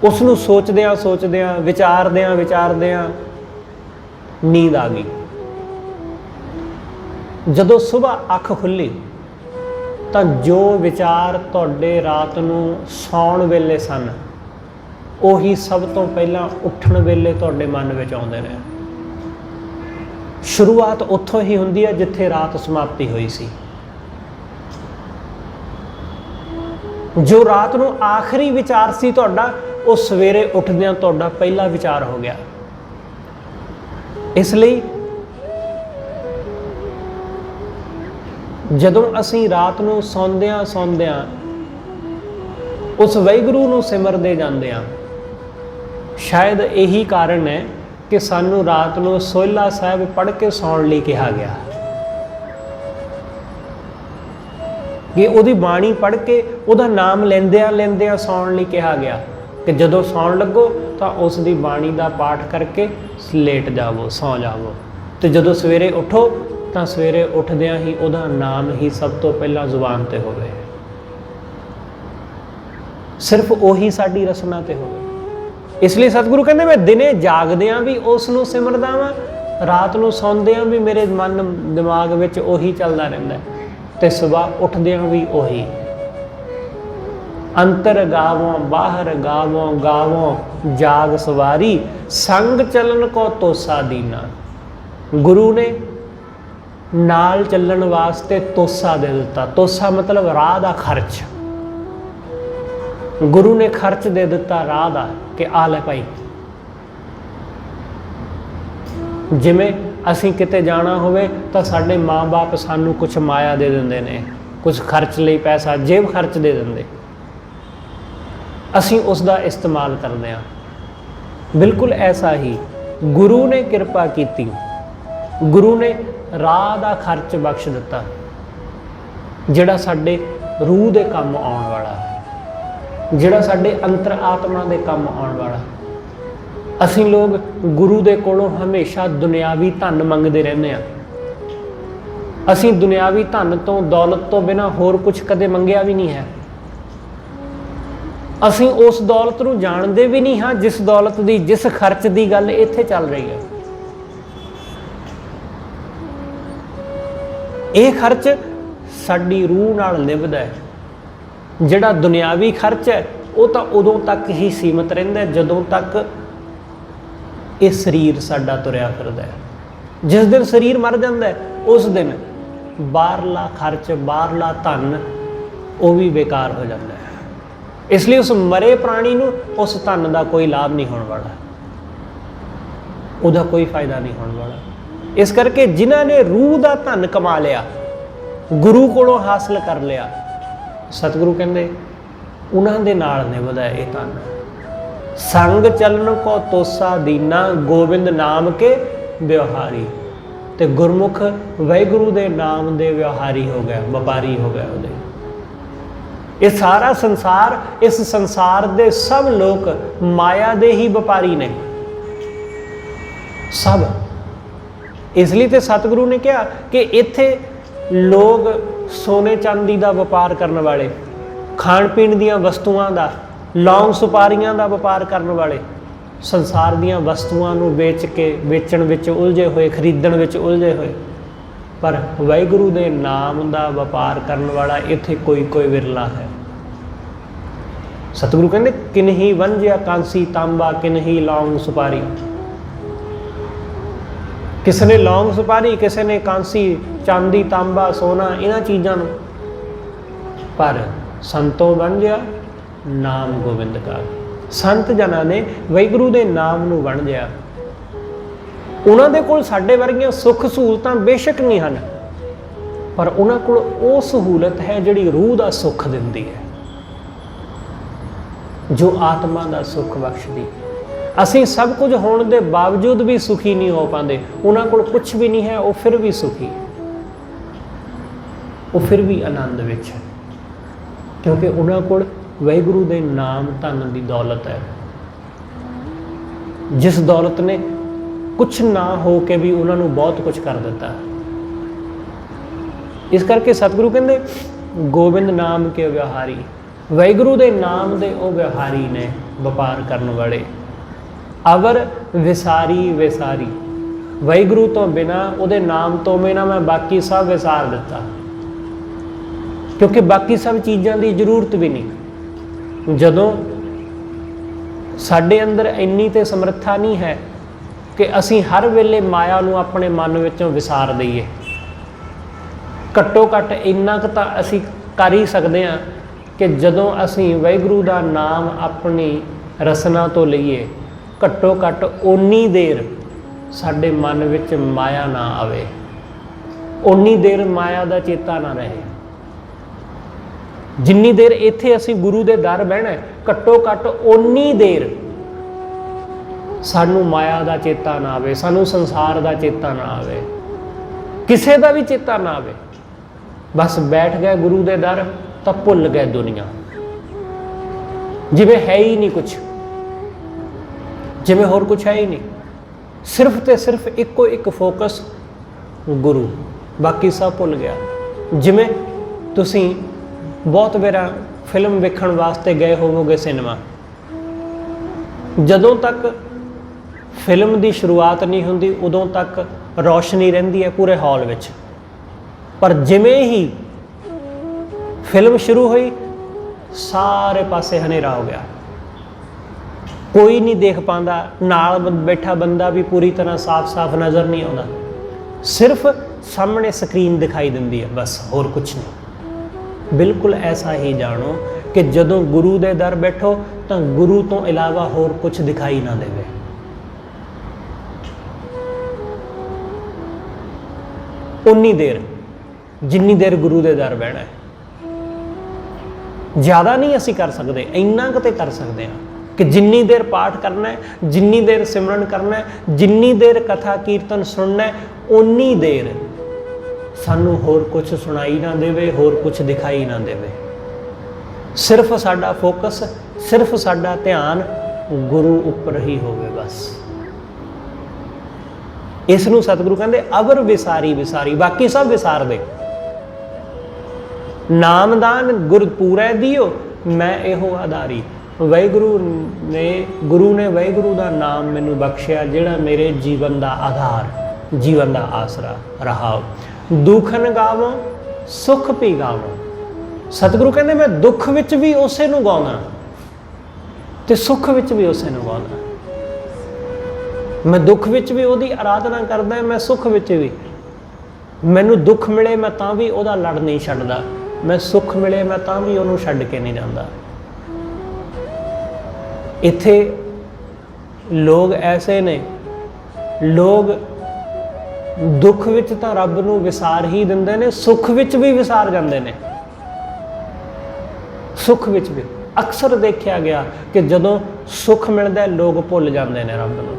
ਉਸ ਨੂੰ ਸੋਚਦਿਆਂ ਸੋਚਦਿਆਂ, ਵਿਚਾਰਦਿਆਂ ਨੀਂਦ ਆ ਗਈ। ਜਦੋਂ ਸਵੇਰ ਅੱਖ ਖੁੱਲ੍ਹੀ ਤਾਂ ਜੋ ਵਿਚਾਰ ਤੁਹਾਡੇ ਰਾਤ ਨੂੰ ਸੌਣ ਵੇਲੇ ਸਨ, ਉਹੀ ਸਭ ਤੋਂ ਪਹਿਲਾਂ ਉੱਠਣ ਵੇਲੇ ਤੁਹਾਡੇ ਮਨ ਵਿੱਚ ਆਉਂਦੇ ਨੇ। ਸ਼ੁਰੂਆਤ ਉੱਥੋਂ ਹੀ ਹੁੰਦੀ ਹੈ ਜਿੱਥੇ ਰਾਤ ਸਮਾਪਤੀ ਹੋਈ ਸੀ। ਜੋ ਰਾਤ ਨੂੰ ਆਖਰੀ ਵਿਚਾਰ ਸੀ ਤੁਹਾਡਾ, ਉਹ ਸਵੇਰੇ ਉੱਠਦਿਆਂ ਤੁਹਾਡਾ ਪਹਿਲਾ ਵਿਚਾਰ ਹੋ ਗਿਆ। ਇਸ ਲਈ ਜਦੋਂ ਅਸੀਂ ਰਾਤ ਨੂੰ ਸੌਂਦਿਆਂ ਉਸ ਵਾਹਿਗੁਰੂ ਨੂੰ ਸਿਮਰਦੇ ਜਾਂਦੇ ਹਾਂ, ਸ਼ਾਇਦ ਇਹੀ ਕਾਰਨ ਹੈ ਕਿ ਸਾਨੂੰ ਰਾਤ ਨੂੰ ਸੋਹਿਲਾ ਸਾਹਿਬ ਪੜ੍ਹ ਕੇ ਸੌਣ ਲਈ ਕਿਹਾ ਗਿਆ, ਕਿ ਉਹਦੀ ਬਾਣੀ ਪੜ੍ਹ ਕੇ ਉਹਦਾ ਨਾਮ ਲੈਂਦਿਆਂ ਸੌਣ ਲਈ ਕਿਹਾ ਗਿਆ, ਕਿ ਜਦੋਂ ਸੌਣ ਲੱਗੋ ਤਾਂ ਉਸ ਦੀ ਬਾਣੀ ਦਾ ਪਾਠ ਕਰਕੇ ਲੇਟ ਜਾਵੋ, ਸੌਂ ਜਾਵੋ, ਤੇ ਜਦੋਂ ਸਵੇਰੇ ਉੱਠੋ ਤਾਂ ਸਵੇਰੇ ਉੱਠਦਿਆਂ ਹੀ ਉਹਦਾ ਨਾਮ ਹੀ ਸਭ ਤੋਂ ਪਹਿਲਾਂ ਜ਼ੁਬਾਨ ਤੇ ਹੋਵੇ, ਸਿਰਫ ਉਹੀ ਸਾਡੀ ਰਸਨਾ ਤੇ ਹੋਵੇ। ਇਸ ਲਈ ਸਤਿਗੁਰੂ ਕਹਿੰਦੇ ਮੈਂ ਦਿਨੇ ਜਾਗਦਿਆਂ ਵੀ ਉਸ ਨੂੰ ਸਿਮਰਦਾ ਵਾਂ, ਰਾਤ ਨੂੰ ਸੌਂਦਿਆਂ ਵੀ ਮੇਰੇ ਮਨ ਦਿਮਾਗ ਵਿੱਚ ਉਹੀ ਚੱਲਦਾ ਰਹਿੰਦਾ, ਤੇ ਸਵੇਰ ਉੱਠਦਿਆਂ ਵੀ ਉਹੀ। ਅੰਤਰ ਗਾਵੋਂ ਬਾਹਰ ਗਾਵੋਂ ਜਾਗ ਸਵਾਰੀ, ਸੰਗ ਚੱਲਣ ਕੋ ਤੋਸਾ ਦੀਨਾ। ਗੁਰੂ ਨੇ ਨਾਲ ਚੱਲਣ ਵਾਸਤੇ ਤੋਸਾ ਦੇ ਦਿੱਤਾ। ਤੋਸਾ ਮਤਲਬ ਰਾਹ ਦਾ ਖਰਚ। ਗੁਰੂ ਨੇ ਖਰਚ ਦੇ ਦਿੱਤਾ ਰਾਹ ਦਾ, ਕਿ ਆ ਲੈ ਭਾਈ। ਜਿਵੇਂ ਅਸੀਂ ਕਿਤੇ ਜਾਣਾ ਹੋਵੇ ਤਾਂ ਸਾਡੇ ਮਾਂ-ਬਾਪ ਸਾਨੂੰ ਕੁਛ ਮਾਇਆ ਦੇ ਦਿੰਦੇ ਨੇ, ਕੁਛ ਖਰਚ ਲਈ ਪੈਸਾ, ਜੇਬ ਖਰਚ ਦੇ ਦਿੰਦੇ, ਅਸੀਂ ਉਸ ਦਾ ਇਸਤੇਮਾਲ ਕਰਦੇ ਹਾਂ। ਬਿਲਕੁਲ ਐਸਾ ਹੀ ਗੁਰੂ ਨੇ ਕਿਰਪਾ ਕੀਤੀ, ਗੁਰੂ ਨੇ ਰਾਹ ਦਾ ਖਰਚ ਬਖਸ਼ ਦਿੱਤਾ, ਜਿਹੜਾ ਸਾਡੇ ਰੂਹ ਦੇ ਕੰਮ ਆਉਣ ਵਾਲਾ, ਜਿਹੜਾ ਸਾਡੇ ਅੰਤਰ ਆਤਮਾ ਦੇ ਕੰਮ ਆਉਣ ਵਾਲਾ। ਅਸੀਂ ਲੋਕ ਗੁਰੂ ਦੇ ਕੋਲੋਂ ਹਮੇਸ਼ਾ ਦੁਨਿਆਵੀ ਧਨ ਮੰਗਦੇ ਰਹਿੰਦੇ ਹਾਂ। ਅਸੀਂ ਦੁਨਿਆਵੀ ਧਨ ਤੋਂ, ਦੌਲਤ ਤੋਂ ਬਿਨਾਂ ਹੋਰ ਕੁਝ ਕਦੇ ਮੰਗਿਆ ਵੀ ਨਹੀਂ ਹੈ। ਅਸੀਂ ਉਸ ਦੌਲਤ ਨੂੰ ਜਾਣਦੇ ਵੀ ਨਹੀਂ ਹਾਂ ਜਿਸ ਦੌਲਤ ਦੀ, ਜਿਸ ਖਰਚ ਦੀ ਗੱਲ ਇੱਥੇ ਚੱਲ ਰਹੀ ਹੈ। ਇਹ ਖਰਚ ਸਾਡੀ ਰੂਹ ਨਾਲ ਨਿਭਦਾ ਹੈ। ਜਿਹੜਾ ਦੁਨਿਆਵੀ ਖਰਚ ਹੈ ਉਹ ਤਾਂ ਉਦੋਂ ਤੱਕ ਹੀ ਸੀਮਤ ਰਹਿੰਦਾ ਜਦੋਂ ਤੱਕ ਇਹ ਸਰੀਰ ਸਾਡਾ ਤੁਰਿਆ ਫਿਰਦਾ ਹੈ। ਜਿਸ ਦਿਨ ਸਰੀਰ ਮਰ ਜਾਂਦਾ ਹੈ ਉਸ ਦਿਨ ਬਾਹਰਲਾ ਖਰਚ, ਬਾਹਰਲਾ ਧਨ ਉਹ ਵੀ ਬੇਕਾਰ ਹੋ ਜਾਂਦਾ ਹੈ। ਇਸ ਲਈ ਉਸ ਮਰੇ ਪ੍ਰਾਣੀ ਨੂੰ ਉਸ ਧਨ ਦਾ ਕੋਈ ਲਾਭ ਨਹੀਂ ਹੋਣ ਵਾਲਾ, ਉਹਦਾ ਕੋਈ ਫਾਇਦਾ ਨਹੀਂ ਹੋਣ ਵਾਲਾ। ਇਸ ਕਰਕੇ ਜਿਨ੍ਹਾਂ ਨੇ ਰੂਹ ਦਾ ਧਨ ਕਮਾ ਲਿਆ, ਗੁਰੂ ਕੋਲੋਂ ਹਾਸਲ ਕਰ ਲਿਆ, ਸਤਿਗੁਰੂ ਕਹਿੰਦੇ ਉਹਨਾਂ ਦੇ ਨਾਲ ਨਿਭਦਾ ਇਹ ਧਨ। ਸੰਗ ਚੱਲਣ ਕੋ ਤੋਸਾ ਦੀਨਾ, ਗੋਬਿੰਦ ਨਾਮ ਕੇ ਵਿਵਹਾਰੀ। ਤੇ ਗੁਰਮੁਖ ਵਾਹਿਗੁਰੂ ਦੇ ਨਾਮ ਦੇ ਵਿਵਹਾਰੀ ਹੋ ਗਿਆ, ਵਪਾਰੀ ਹੋ ਗਿਆ ਉਹਦੇ। ਇਹ ਸਾਰਾ ਸੰਸਾਰ, ਇਸ ਸੰਸਾਰ ਦੇ ਸਭ ਲੋਕ ਮਾਇਆ ਦੇ ਹੀ ਵਪਾਰੀ ਨੇ, ਸਭ। ਇਸ ਲਈ ਤੇ ਸਤਿਗੁਰੂ ਨੇ ਕਿਹਾ ਕਿ ਇੱਥੇ ਲੋਕ ਸੋਨੇ ਚਾਂਦੀ ਦਾ ਵਪਾਰ ਕਰਨ ਵਾਲੇ, ਖਾਣ ਪੀਣ ਦੀਆਂ ਵਸਤੂਆਂ ਦਾ, ਲੌਂਗ ਸੁਪਾਰੀਆਂ ਦਾ ਵਪਾਰ ਕਰਨ ਵਾਲੇ, ਸੰਸਾਰ ਦੀਆਂ ਵਸਤੂਆਂ ਨੂੰ ਵੇਚਣ ਵਿੱਚ ਉਲਝੇ ਹੋਏ, ਖਰੀਦਣ ਵਿੱਚ ਉਲਝੇ ਹੋਏ, ਪਰ ਵਾਹਿਗੁਰੂ ਦੇ ਨਾਮ ਦਾ ਵਪਾਰ ਕਰਨ ਵਾਲਾ ਇੱਥੇ ਕੋਈ ਵਿਰਲਾ ਹੈ। ਸਤਿਗੁਰੂ ਕਹਿੰਦੇ ਕਿਨਹੀ ਵੰਝਿਆ ਕਾਂਸੀ ਤਾਂਬਾ, ਕਿਨਹੀ ਲੌਂਗ ਸੁਪਾਰੀ। ਕਿਸੇ ਨੇ ਲੌਂਗ ਸੁਪਾਰੀ, ਕਿਸੇ ਨੇ ਕਾਂਸੀ, ਚਾਂਦੀ, ਤਾਂਬਾ, ਸੋਨਾ, ਇਹਨਾਂ ਚੀਜ਼ਾਂ ਨੂੰ, ਪਰ ਸੰਤੋਂ ਵੰਝਿਆ ਨਾਮ ਗੋਬਿੰਦ ਕਾ। ਸੰਤ ਜਨਾਂ ਨੇ ਵਾਹਿਗੁਰੂ ਦੇ ਨਾਮ ਨੂੰ ਵੰਝਿਆ। ਉਹਨਾਂ ਦੇ ਕੋਲ ਸਾਡੇ ਵਰਗੀਆਂ ਸੁੱਖ ਸਹੂਲਤਾਂ ਬੇਸ਼ੱਕ ਨਹੀਂ ਹਨ, ਪਰ ਉਹਨਾਂ ਕੋਲ ਉਹ ਸਹੂਲਤ ਹੈ ਜਿਹੜੀ ਰੂਹ ਦਾ ਸੁੱਖ ਦਿੰਦੀ ਹੈ, ਜੋ ਆਤਮਾ ਦਾ ਸੁੱਖ ਬਖਸ਼ਦੀ। ਅਸੀਂ ਸਭ ਕੁਝ ਹੋਣ ਦੇ ਬਾਵਜੂਦ ਵੀ ਸੁਖੀ ਨਹੀਂ ਹੋ ਪਾਉਂਦੇ। ਉਹਨਾਂ ਕੋਲ ਕੁਝ ਵੀ ਨਹੀਂ ਹੈ, ਉਹ ਫਿਰ ਵੀ ਸੁਖੀ, ਉਹ ਫਿਰ ਵੀ ਆਨੰਦ ਵਿੱਚ ਹੈ। क्योंकि उन्हां कोल वाहिगुरू दे नाम धन दी दौलत है, जिस दौलत ने कुछ ना हो के भी उन्होंने बहुत कुछ कर दिता। इस करके सतगुरु कहते गोबिंद नाम के व्यवहारी, वाहिगुरू दे नाम दे ओ व्यवहारी ने वपार करने वाले। अवर विसारी विसारी, वाहिगुरू तो बिना उहदे नाम तो बिना मैं बाकी सब विसार दिता, क्योंकि बाकी सब चीज़ों की जरूरत भी नहीं। जदों साडे अंदर इन्नी तो समर्था नहीं है कि असी हर वेले माया नूं अपने मन विचों विसार दईए। घट्टो घट्ट इन्ना क तां असी कर ही सकते हैं कि जदों असी वाहिगुरू दा नाम अपनी रसना तो लईए, घट्टो घट्ट उन्नी देर साडे मन विच माया ना आवे, उन्नी देर माया दा चेता ना रहे। जिन्नी देर इत्थे असी गुरु दे दर बहना, घट्टो घट्ट उन्नी देर सानू माया दा चेता ना आवे, सानू संसार दा चेता ना आवे, किसे दा भी चेता ना आवे। बस बैठ गए गुरु दे दर तो भुल गए दुनिया, जिवें है ही नहीं कुछ, जिवें होर कुछ है ही नहीं। सिर्फ तो सिर्फ इको एक फोकस गुरु, बाकी सब भुल गया। जिवें तुसी बहुत बार फिल्म वेखण वास्ते गए होवोगे सिनेमा, जदों तक फिल्म की शुरुआत नहीं होंदी उदों तक रोशनी रहिंदी है पूरे हॉल विच, पर जिमें ही फिल्म शुरू हुई सारे पासे हनेरा हो गया, कोई नहीं देख पाता, नाल बैठा बंदा भी पूरी तरह साफ साफ नज़र नहीं आता, सिर्फ सामने स्क्रीन दिखाई दिंदी है, बस होर कुछ नहीं। बिल्कुल ऐसा ही जानो कि जदों गुरु दे दर बैठो तो गुरु तो इलावा होर कुछ दिखाई ना देवे। उन्नी देर जिन्नी देर गुरु दे दर बहना है, ज़्यादा नहीं असी कर सकते, इन्ना कते कर सकते हैं कि जिन्नी देर पाठ करना है, जिन्नी देर सिमरन करना है, जिन्नी देर कथा कीर्तन सुनना है, उन्नी देर सानू होर कुछ सुनाई ना देवे, होर कुछ दिखाई ना देवे। सिर्फ साडा फोकस, सिर्फ साडा ध्यान गुरु उपर ही होवे बस। इसनूं सतगुरु कहंदे अवर विसारी विसारी, बाकी सब विसार दे। नामदान गुरपूरै दियो मैं इहो आधारी, वाहिगुरू ने गुरु ने वाहिगुरू दा नाम मैनू बख्शिया जिहड़ा मेरे जीवन दा आधार, जीवन दा आसरा रहा। दुखन गावों सुख भी गावों, सतगुरु कहंदे मैं दुख विच भी उसे नूं गाउंदा ते सुख विच भी उसे नूं गाउंदा। मैं दुख विच भी उहदी आराधना करदा, मैं सुख विच भी, मैनू दुख मिले मैं तां भी उहदा लड़ नहीं छड्डदा, मैं सुख मिले मैं तां भी उहनूं छड्ड के नहीं जांदा। इत्थे लोग ऐसे ने, लोग दुख विच तां रब नूं विसार ही दिंदे ने, सुख विच भी विसार जांदे ने। सुख विच भी अक्सर देखा गया कि जदों सुख मिलता है लोग भुल जाते हैं रब नूं,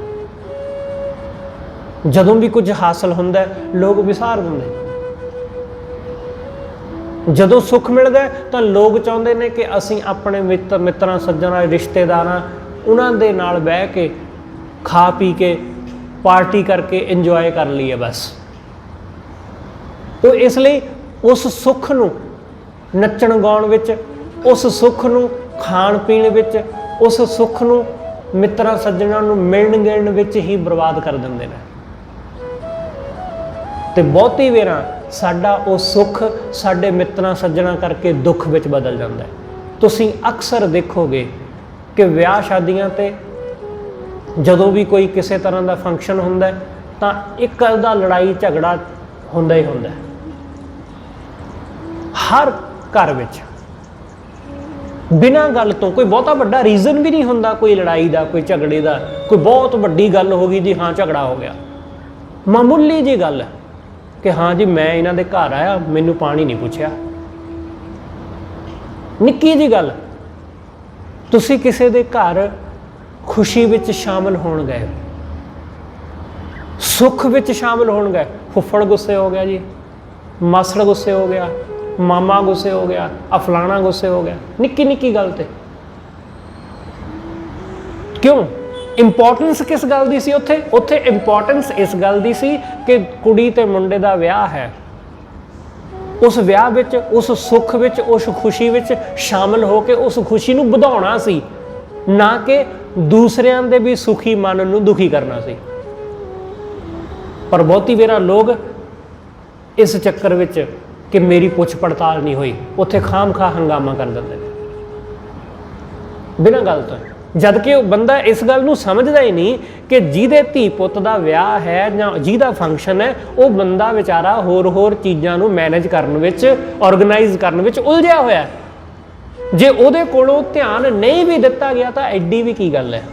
जदों भी कुछ हासिल होंदा है लोग विसार दिंदे। जदों सुख मिलता है तो लोग चाहते हैं कि असीं अपने मित्रां सज्जनां रिश्तेदारां उन्हां दे नाल बह के खा पी के पार्टी करके इंजॉय कर लीए बस। तो इसलिए उस सुख नूं नच्चण गाउण विच, उस सुख नूं खाण पीण विच, उस सुख नूं मित्रां सज्जनां नूं मिलण गिलण विच ही बर्बाद कर दिंदे ने। ते बहुती वेरां साडा वो सुख साडे मित्रां सज्जनां करके दुख विच बदल जांदा है। तुसीं अक्सर देखोगे कि विआह शादियां ते जदों भी कोई किसी तरह का फंक्शन होंदा है तां एक दा लड़ाई झगड़ा होंदा ही होंदा है। हर घर विच बिना गल तो कोई बहुता वड्डा रीजन भी नहीं होंदा, कोई लड़ाई का, कोई झगड़े का, कोई बहुत वड्डी गल हो गई जी हाँ झगड़ा हो गया, मामूली जी गल है कि हाँ जी मैं इन्हां दे घर आया मैनू पानी नहीं पुछया, निक्की जी गल। तुसी किसी दे घर खुशी विच शामिल होण गए, सुख विच शामिल होण गए, फुफ्फड़ गुस्से हो गया जी, मासड़ गुस्से हो गया, मामा गुस्से हो गया, फलाना गुस्से हो गया, निक्की निक्की गल ते। क्यों? इंपॉर्टेंस किस गल दी सी उत्थे? उत्थे इंपॉर्टेंस इस गल दी सी कि कुड़ी ते मुंडे दा विआह है, उस विआह विच, उस सुख विच, उस खुशी विच शामिल हो के उस खुशी नूं वधाउणा सी, ना कि दूसरिਆਂ दे भी सुखी मन नूं दुखी करना सी। पर बहुती वेरा लोग इस चक्कर विच कि मेरी पुछ पड़ताल नहीं हुई, उत्थे खाम खा हंगामा कर देंदे ने बिना गल तो। जबकि बंदा इस गल नूं समझदा ही नहीं कि जिहदे धी पुत्त दा विआह है जां जिहदा फंक्शन है, वो बंदा बेचारा होर चीज़ां नूं मैनेज करन विच, ऑर्गेनाइज करन विच उलझिया होया है। जे उहदे कोलों ध्यान नहीं भी दिता गया तो एडी भी की गल है।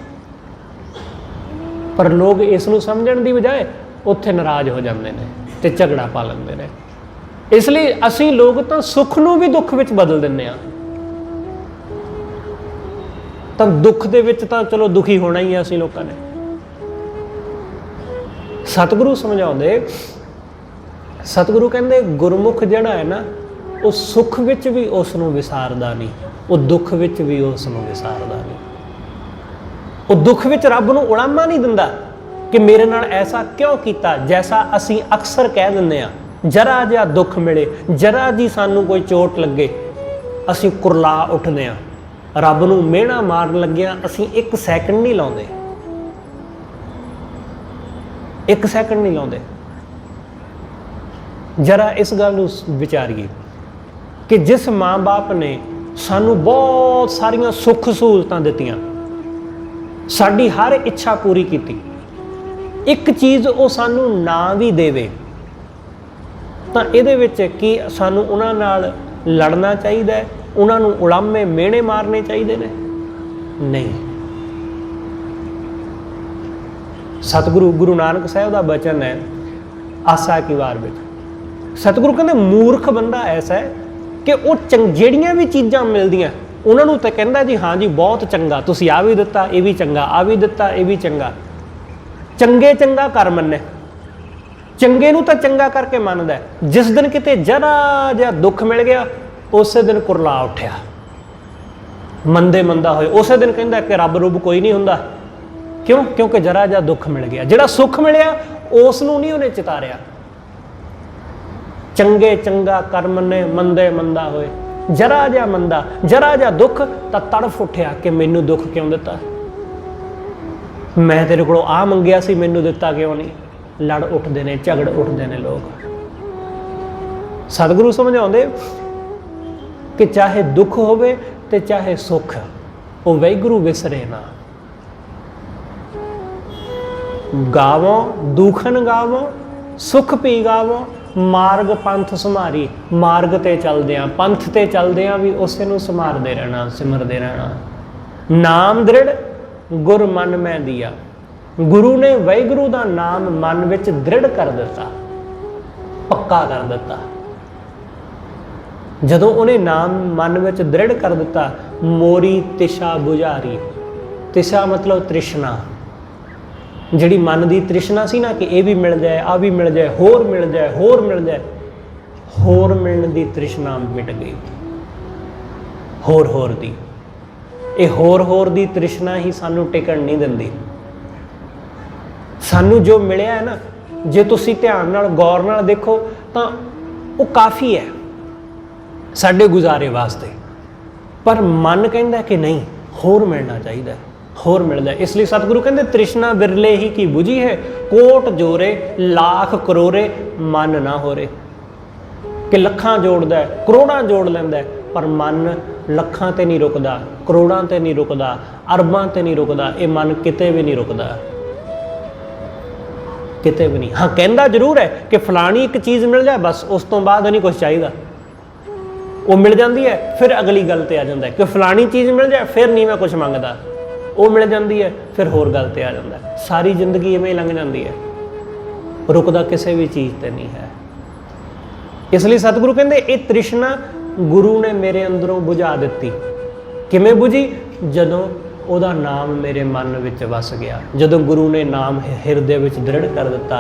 पर लोग इस नूं समझण दी बजाय उत्थे नाराज़ हो जाते हैं ते झगड़ा पा लैंदे ने। इसलिए असीं लोग तो सुख नूं भी दुख विच बदल दिंदे आ। तो दुख दे विच तां चलो दुखी होना ही है असीं लोकां ने। सतगुरु समझाउंदे, सतगुरु कहंदे गुरमुख जिहड़ा है ना, वो सुख विच भी उस नूं विसारदा नहीं, वो दुख विच भी उस नूं विसारदा नहीं। वो दुख विच रब नूं उलामा नहीं दिंदा कि मेरे नाल ऐसा क्यों कीता, जैसा असीं अक्सर कह दिंदे आ। जरा जिहा दुख मिले, जरा जी सानूं कोई चोट लगे, असीं कुरला उठदे आ। रब नूं मिहणा मारन लग्गिया असीं एक सैकंड नहीं लाउंदे, एक सैकंड नहीं लाउंदे। जरा इस गल नूं विचारीए कि जिस माँ बाप ने सानू बहुत सारिया सुख सहूलतां दित्तियां, साडी हर इच्छा पूरी कीती, एक चीज़ वो सानू ना भी देवे तां इहदे विच कि सानू उन्हां नाल लड़ना चाहिए, उन्होंने उलामे मेहणे मारने चाहिए ने? नहीं। सतगुरु गुरु नानक साहब का बचन है आसा की वार में, सतगुरु कहते मूर्ख बंदा ऐसा है कि वो ਜਿਹੜੀਆਂ भी चीज़ां मिलदियां उन्होंने तो कहता जी हाँ जी बहुत चंगा, तुसीं आ भी दिता, ये भी चंगा, आ भी दिता, ये भी चंगा। चंगे चंगा कर मन्ने, चंगे नूं तां चंगा करके मनदा है। जिस दिन किते जरा जिहा दुख मिल गया उस दिन कुरला उठिया, मंदे मंदा होए, उस दिन कहंदा कि रब रुब कोई नहीं हुंदा। क्यों? क्योंकि जरा जिहा दुख मिल गया, जिहड़ा सुख मिलिया उस नूं नहीं उहने चितारिया। चंगे चंगा कर मन्ने, मंदे मंदा होए, जरा जिहा मंदा, जरा जिहा दुख तां तड़फ उठिया कि मैनूं दुख क्यों दिता, मैं तेरे कोलों आ मंगिया सी, मैनूं दिता क्यों नहीं। लड़ उठते हैं, झगड़ उठते हैं लोग। सतगुरु समझाउंदे कि चाहे दुख होवे ते चाहे सुख, वो वाहिगुरू विसरे ना। गावो दुखन गावो, सुख पी गावो, मार्ग पंथ सुमारी। मार्ग ते चलदियां, पंथ ते चलदियां भी उसे नूं समारदे रहना, सिमरदे रहना। नाम दृढ़ गुर मन मैं दिया, गुरु ने वाहिगुरू दा नाम मन विच दृढ़ कर दिता, पक्का कर दिता। जदों उन्हें नाम मन विच दृढ़ कर दिता, मोरी तिशा बुझारी। तिशा मतलब तृष्णा, जिहड़ी मन की तृष्णा सी ना कि यह भी मिल जाए, आ भी मिल जाए, होर मिल जाए, होर मिल जाए, होर मिलने की तृष्णा मिट गई। होर दी ये होर दी तृष्णा ही सानू टिकण नहीं दिंदी। सानू जो मिलिया है ना, जे तुसी ध्यान नाल गौर नाल देखो तो वो काफ़ी है साडे गुजारे वास्ते, पर मन कहता कि नहीं होर मिलना चाहिए, होर मिलता है। इसलिए सतगुरु कहते तृष्णा बिरले ही की बुझी है, कोट जोरे लाख करोड़े मन ना हो रे। कि लखां जोड़दा है, करोड़ां जोड़ लैंदा है, पर मन लखां ते नहीं रुकदा, करोड़ां ते नहीं रुकदा, अरबां ते नहीं रुकदा। ये मन किते भी नहीं रुकदा, किते भी नहीं। हाँ कहता जरूर है कि फलानी एक चीज़ मिल जाए बस, उस तो बाद नहीं कुछ चाहिए, वो मिल जाती है, फिर अगली गल ते आ जाता है कि फलानी चीज़ मिल जाए फिर नहीं मैं कुछ मंगता, वो मिल जाती है फिर होर गल ते आ जाता है। सारी जिंदगी इवें लंघ जाती है, रुकदा किसी भी चीज़ ते नहीं है। इसलिए सतगुरु कहते ये तृष्णा गुरु ने मेरे अंदरों बुझा दी। किमें बुझी? जदों ਉਹਦਾ नाम मेरे मन विच वस गया, जदों गुरु ने नाम हिरदे विच दृढ़ कर दिता।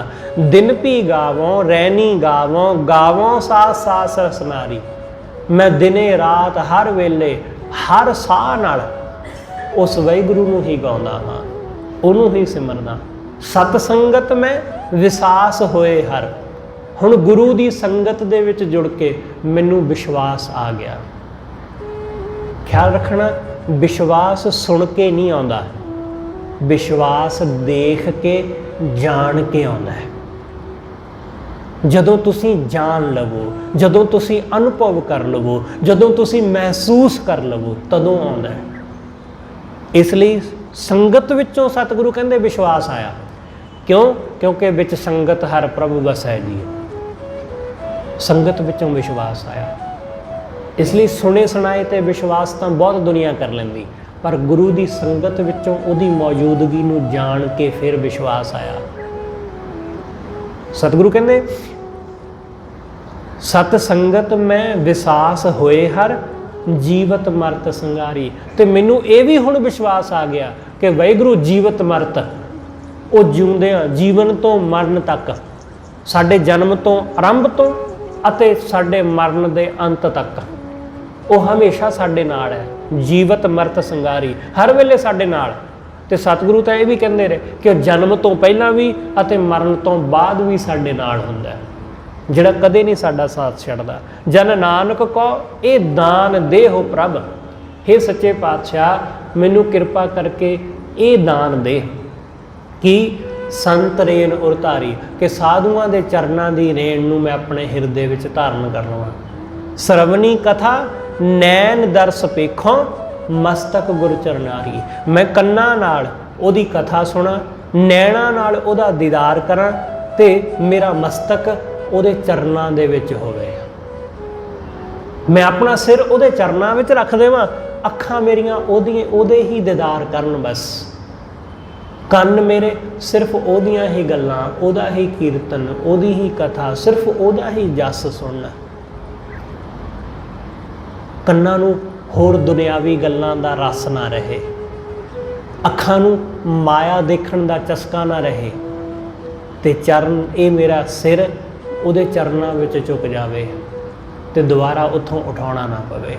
दिन भी गावों रैनी गावों, गावों सास सास रसनारी। मैं दिने रात हर वेले हर साह नाल उस वाहिगुरू नूं ही गाउंदा हां, उहनूं ही सिमरदा। सत संगत में विसास होए हर, हुण गुरु दी संगत दे विच जुड़ के मैनूं विश्वास आ गया। ख्याल रखना, विश्वास सुन के नहीं आउंदा, विश्वास देख के जान के आउंदा है। जदों तुसी जान लवो, जदों तुसी अनुभव कर लवो, जदों तुसी महसूस कर लवो, तदों आउंदा है। इसलिए संगत विचों सतगुरु कहंदे विश्वास आया। क्यों? क्योंकि विच संगत हर प्रभु वसै जी। संगत विचों विश्वास आया। इसलिए सुने सुनाए ते विश्वास तो बहुत दुनिया कर लैंदी, पर गुरु की संगत विचों उहदी मौजूदगी नूं जान के फिर विश्वास आया। सतगुरु कहंदे सत संगत में विसास होए हर, जीवत मरत संगारी। ते मैनू ये भी हुण विश्वास आ गया कि वाहिगुरू जीवत मरत, वो जिउंदिआं जीवन तो मरण तक, साडे जन्म तो आरंभ तो अते साडे मरण दे अंत तक वो हमेशा साडे नाल है। जीवत मरत संगारी, हर वेले साडे नाल। ते सतगुरु तो यह भी कहते रहे कि जन्म तो पहला भी अते मरण तो बाद भी साडे नाल हुंदा है, जिहड़ा कदे नहीं साडा साथ छड्डदा। जन नानक को ये दान दे हो प्रभ, हे सच्चे पातशाह मैनू कृपा करके ये दान दे कि संत रेन उरतारी, कि साधुआं दे चरनां दी रेन नूं मैं अपने हिरदे विच धारण कर लवां। सरवनी कथा नैन दर्श पेखों, मस्तक गुर चरनारी। मैं कन्ना नाल ओदी कथा सुना, नैणा नाल ओदा दीदार करा, ते मेरा मस्तक ओदे चरनां दे विच होवे। मैं अपना सिर ओदे चरनां विच रख देवां, अखां मेरियां ओदे ही दीदार करन बस। ਕੰਨ ਮੇਰੇ सिर्फ ਉਹਦੀਆਂ ही ਗੱਲਾਂ, ਉਹਦਾ ही कीर्तन, ਉਹਦੀ ही कथा, सिर्फ ਉਹਦਾ ही जस सुनना। ਕੰਨਾਂ ਨੂੰ ਹੋਰ ਦੁਨਿਆਵੀ ਗੱਲਾਂ ਦਾ ਰਸ ਨਾ ਰਹੇ, ਅੱਖਾਂ ਨੂੰ ਮਾਇਆ ਦੇਖਣ ਦਾ ਚਸਕਾ ਨਾ ਰਹੇ, ਤੇ ਚਰਨ ਇਹ ਮੇਰਾ ਸਿਰ ਉਹਦੇ ਚਰਨਾਂ ਵਿੱਚ ਝੁਕ ਜਾਵੇ ਤੇ ਦੁਬਾਰਾ ਉੱਥੋਂ ਉਠਾਉਣਾ ਨਾ ਪਵੇ।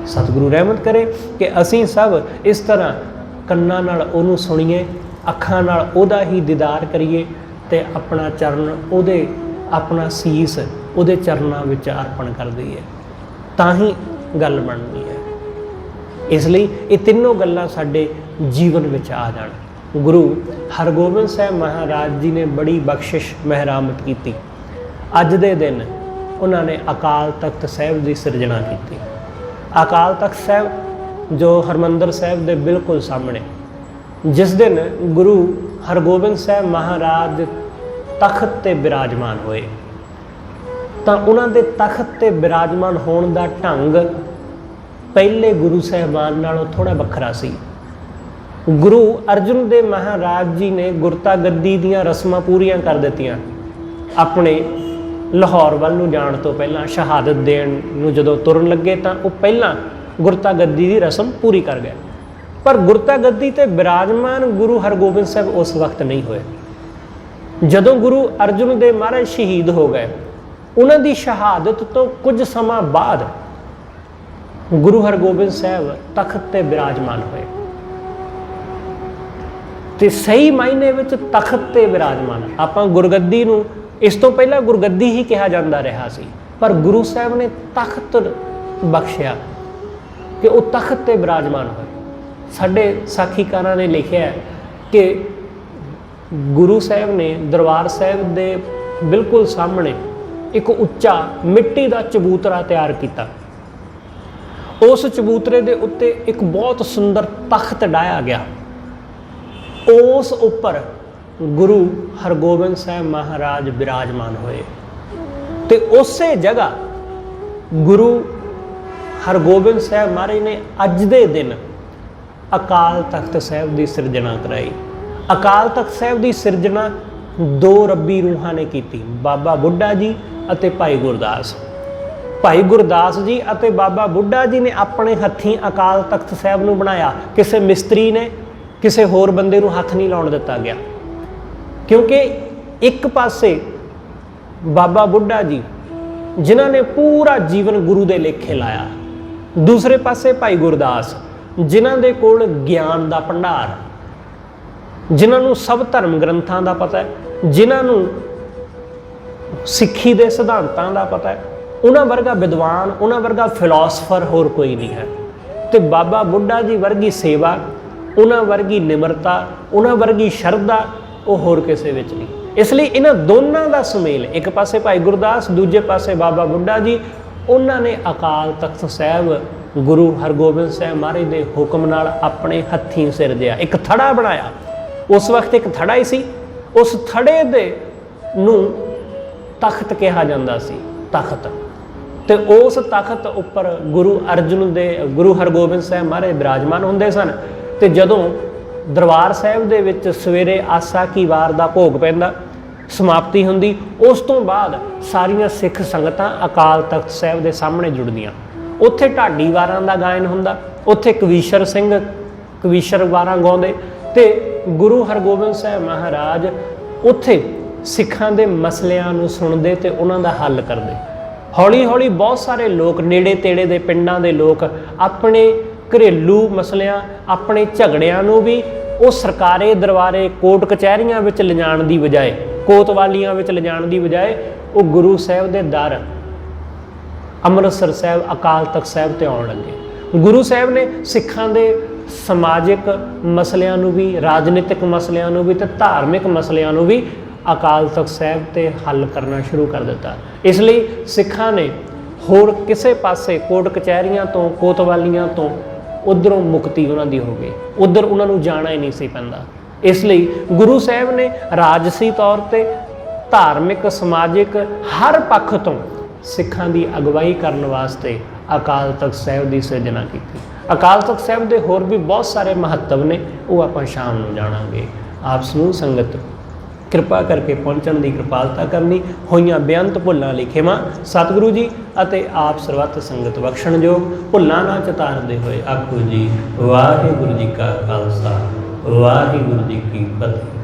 ਸਤਿਗੁਰੂ ਰਹਿਮਤ ਕਰੇ ਕਿ ਅਸੀਂ ਸਭ ਇਸ ਤਰ੍ਹਾਂ ਕੰਨਾਂ ਨਾਲ ਉਹਨੂੰ ਸੁਣੀਏ, ਅੱਖਾਂ ਨਾਲ ਉਹਦਾ ਹੀ ਦੀਦਾਰ ਕਰੀਏ ਤੇ ਆਪਣਾ ਚਰਨ ਉਹਦੇ, ਆਪਣਾ ਸੀਸ ਉਹਦੇ ਚਰਨਾਂ ਵਿੱਚ ਅਰਪਣ ਕਰ ਦਈਏ, ਤਾਂ ਹੀ ਗੱਲ ਬਣਨੀ ਹੈ। ਇਸ ਲਈ ਇਹ ਤਿੰਨੋਂ ਗੱਲਾਂ ਸਾਡੇ ਜੀਵਨ ਵਿੱਚ ਆ ਜਾਣ। ਗੁਰੂ ਹਰਗੋਬਿੰਦ ਸਾਹਿਬ ਮਹਾਰਾਜ ਜੀ ਨੇ ਬੜੀ ਬਖਸ਼ਿਸ਼ ਮਹਿਰਾਮਤ ਕੀਤੀ। ਅੱਜ ਦੇ ਦਿਨ ਉਹਨਾਂ ਨੇ ਅਕਾਲ ਤਖਤ ਸਾਹਿਬ ਦੀ ਸਿਰਜਣਾ ਕੀਤੀ। ਅਕਾਲ ਤਖਤ ਸਾਹਿਬ जो हरमंदर साहिब के बिल्कुल सामने, जिस दिन गुरु हरगोबिंद साहब महाराज तख्त ते विराजमान होए, तो उन्होंने तख्त ते विराजमान होने का ढंग पहले गुरु साहबान नालों थोड़ा वखरा सी। गुरु अर्जुन देव महाराज जी ने गुरता गद्दी दियां रस्मां पूरियां कर दित्तियां। अपने लाहौर वाल नूं जाण तो पहला, शहादत देण नूं जदों तुरन लगे तो वह पहला गुरता गद्दी की रस्म पूरी कर गया। पर गुरता गद्दी ते विराजमान गुरु हरगोबिंद साहब उस वक्त नहीं होए। जदों गुरु अर्जुन देव महाराज शहीद हो गए, उन्हां दी शहादत तो कुछ समा बाद गुरु हरगोबिंद साहब तख्त ते विराजमान होए। ते सही मायने विच तख्त ते विराजमान, आपां गुरगद्दी नूं इस तो पहला गुरगद्दी ही कहा जाता रहा सी, पर गुरु साहब ने तख्त बख्शिया कि वो तख्त ते विराजमान होए। साडे साखीकारां ने लिखिया कि गुरु साहब ने दरबार साहब दे बिल्कुल सामने एक उच्चा मिट्टी का चबूतरा तैयार किया। उस चबूतरे दे उत्ते एक बहुत सुंदर तख्त डाया गया। उस उपर गुरु हरगोबिंद साहब महाराज विराजमान होए ते उसे जगह गुरु हरगोबिंद साहब महाराज ने अज दे दिन अकाल तख्त साहब की सिरजना कराई। अकाल तख्त साहब की सिरजना दो रब्बी रूहां ने की, बाबा बुढ़ा जी अते भाई गुरदास। भाई गुरदास जी अते बाबा बुढ़ा जी ने अपने हथीं अकाल तख्त साहब नूं बनाया। किसी मिस्त्री ने, किसी होर बंदे नूं हथ नहीं लाउण दिता गया, क्योंकि एक पासे बाबा बुढ़ा जी ਜਿਨ੍ਹਾਂ ਨੇ ਪੂਰਾ ਜੀਵਨ ਗੁਰੂ ਦੇ ਲੇਖੇ ਲਾਇਆ। ਦੂਸਰੇ ਪਾਸੇ ਭਾਈ ਗੁਰਦਾਸ, ਜਿਨ੍ਹਾਂ ਦੇ ਕੋਲ ਗਿਆਨ ਦਾ ਭੰਡਾਰ, ਜਿਨ੍ਹਾਂ ਨੂੰ ਸਭ ਧਰਮ ਗ੍ਰੰਥਾਂ ਦਾ ਪਤਾ ਹੈ, ਜਿਨ੍ਹਾਂ ਨੂੰ ਸਿੱਖੀ ਦੇ ਸਿਧਾਂਤਾਂ ਦਾ ਪਤਾ ਹੈ। ਉਹਨਾਂ ਵਰਗਾ ਵਿਦਵਾਨ, ਉਹਨਾਂ ਵਰਗਾ ਫਿਲਾਸਫਰ ਹੋਰ ਕੋਈ ਨਹੀਂ ਹੈ। ਤੇ ਬਾਬਾ ਬੁੱਢਾ ਜੀ ਵਰਗੀ ਸੇਵਾ, ਉਹਨਾਂ ਵਰਗੀ ਨਿਮਰਤਾ, ਉਹਨਾਂ ਵਰਗੀ ਸ਼ਰਧਾ ਉਹ ਹੋਰ ਕਿਸੇ ਵਿੱਚ ਨਹੀਂ। ਇਸ ਲਈ ਇਹਨਾਂ ਦੋਨਾਂ ਦਾ ਸੁਮੇਲ, ਇੱਕ ਪਾਸੇ ਭਾਈ ਗੁਰਦਾਸ, ਦੂਜੇ ਪਾਸੇ ਬਾਬਾ ਬੁੱਢਾ ਜੀ, ਉਹਨਾਂ ਨੇ ਅਕਾਲ ਤਖਤ ਸਾਹਿਬ ਗੁਰੂ ਹਰਗੋਬਿੰਦ ਸਾਹਿਬ ਮਹਾਰਾਜ ਦੇ ਹੁਕਮ ਨਾਲ ਆਪਣੇ ਹੱਥੀਂ ਸਿਰਜਿਆ, ਇੱਕ ਥੜਾ ਬਣਾਇਆ। ਉਸ ਵਕਤ ਇੱਕ ਥੜਾ ਹੀ ਸੀ, ਉਸ ਥੜੇ ਦੇ ਨੂੰ ਤਖਤ ਕਿਹਾ ਜਾਂਦਾ ਸੀ, ਤਖਤ। ਤੇ ਉਸ ਤਖਤ ਉੱਪਰ ਗੁਰੂ ਹਰਗੋਬਿੰਦ ਸਾਹਿਬ ਮਹਾਰਾਜ ਬਿਰਾਜਮਾਨ ਹੁੰਦੇ ਸਨ। ਤੇ ਜਦੋਂ ਦਰਬਾਰ ਸਾਹਿਬ ਦੇ ਵਿੱਚ ਸਵੇਰੇ ਆਸਾ ਕੀ ਵਾਰ ਦਾ ਭੋਗ ਪੈਂਦਾ, ਸਮਾਪਤੀ ਹੁੰਦੀ, ਉਸ ਤੋਂ ਬਾਅਦ ਸਾਰੀਆਂ ਸਿੱਖ ਸੰਗਤਾਂ ਅਕਾਲ ਤਖਤ ਸਾਹਿਬ ਦੇ ਸਾਹਮਣੇ ਜੁੜਦੀਆਂ। ਉੱਥੇ ਢਾਡੀ ਵਾਰਾਂ ਦਾ ਗਾਇਨ ਹੁੰਦਾ, ਉੱਥੇ ਕਵੀਸ਼ਰ ਸਿੰਘ ਕਵੀਸ਼ਰ ਵਾਰਾਂ ਗਾਉਂਦੇ ਤੇ ਗੁਰੂ ਹਰਗੋਬਿੰਦ ਸਾਹਿਬ ਮਹਾਰਾਜ ਉੱਥੇ ਸਿੱਖਾਂ ਦੇ ਮਸਲਿਆਂ ਨੂੰ ਸੁਣਦੇ ਤੇ ਉਹਨਾਂ ਦਾ ਹੱਲ ਕਰਦੇ। ਹੌਲੀ ਹੌਲੀ ਬਹੁਤ ਸਾਰੇ ਲੋਕ, ਨੇੜੇ ਤੇੜੇ ਦੇ ਪਿੰਡਾਂ ਦੇ ਲੋਕ, ਆਪਣੇ ਘਰੇਲੂ ਮਸਲਿਆਂ, ਆਪਣੇ ਝਗੜਿਆਂ ਨੂੰ ਵੀ ਉਹ ਸਰਕਾਰੇ ਦਰਬਾਰੇ ਕੋਰਟ ਕਚਹਿਰੀਆਂ ਵਿੱਚ ਲਿਜਾਣ ਦੀ ਬਜਾਏ, ਕੋਤਵਾਲੀਆਂ ਵਿੱਚ ਲਿਜਾਣ ਦੀ ਬਜਾਏ, ਉਹ ਗੁਰੂ ਸਾਹਿਬ ਦੇ ਦਰ ਅੰਮ੍ਰਿਤਸਰ ਸਾਹਿਬ ਅਕਾਲ ਤਖਤ ਸਾਹਿਬ ਤੇ ਆਉਣ ਲੱਗੇ। ਗੁਰੂ ਸਾਹਿਬ ਨੇ ਸਿੱਖਾਂ ਦੇ ਸਮਾਜਿਕ ਮਸਲਿਆਂ ਨੂੰ ਵੀ, ਰਾਜਨੀਤਿਕ ਮਸਲਿਆਂ ਨੂੰ ਵੀ ਤੇ ਧਾਰਮਿਕ ਮਸਲਿਆਂ ਨੂੰ ਵੀ ਅਕਾਲ ਤਖਤ ਸਾਹਿਬ ਤੇ ਹੱਲ ਕਰਨਾ ਸ਼ੁਰੂ ਕਰ ਦਿੱਤਾ। ਇਸ ਲਈ ਸਿੱਖਾਂ ਨੇ ਹੋਰ ਕਿਸੇ ਪਾਸੇ ਕੋਰਟ ਕਚਹਿਰੀਆਂ ਤੋਂ, ਕੋਤਵਾਲੀਆਂ ਤੋਂ ਉੱਧਰੋਂ ਮੁਕਤੀ ਉਹਨਾਂ ਦੀ ਹੋ ਗਈ, ਉੱਧਰ ਉਹਨਾਂ ਨੂੰ ਜਾਣਾ ਹੀ ਨਹੀਂ ਸੀ ਪੈਂਦਾ। ਇਸ ਲਈ ਗੁਰੂ ਸਾਹਿਬ ਨੇ ਰਾਜਸੀ ਤੌਰ ਤੇ, ਧਾਰਮਿਕ, ਸਮਾਜਿਕ ਹਰ ਪੱਖ ਤੋਂ ਸਿੱਖਾਂ ਦੀ ਅਗਵਾਈ ਕਰਨ ਵਾਸਤੇ ਅਕਾਲ ਤਖਤ ਸਾਹਿਬ ਦੀ ਸਿਰਜਣਾ ਕੀਤੀ। ਅਕਾਲ ਤਖਤ ਸਾਹਿਬ ਦੇ ਹੋਰ ਵੀ ਬਹੁਤ ਸਾਰੇ ਮਹੱਤਵ ਨੇ, ਉਹ ਆਪਾਂ ਸ਼ਾਮ ਨੂੰ ਜਾਣਾਂਗੇ। ਆਪ ਸਮੂਹ ਸੰਗਤ ਕਿਰਪਾ ਕਰਕੇ ਪਹੁੰਚਣ ਦੀ ਕਿਰਪਾਲਤਾ ਕਰਨੀ। ਹੋਈਆਂ ਬੇਅੰਤ ਭੁੱਲਾਂ ਲਈ ਖਿਮਾ। ਸਤਿਗੁਰੂ ਜੀ ਅਤੇ ਆਪ ਸਰਬੱਤ ਸੰਗਤ ਬਖਸ਼ਣਯੋਗ। ਭੁੱਲਾਂ ਨਾ ਚਤਾਰਦੇ ਹੋਏ ਆਖੋ ਜੀ ਵਾਹਿਗੁਰੂ ਜੀ ਕਾ ਖਾਲਸਾ, ਵਾਹਿਗੁਰੂ ਜੀ ਕੀ ਫਤਿਹ।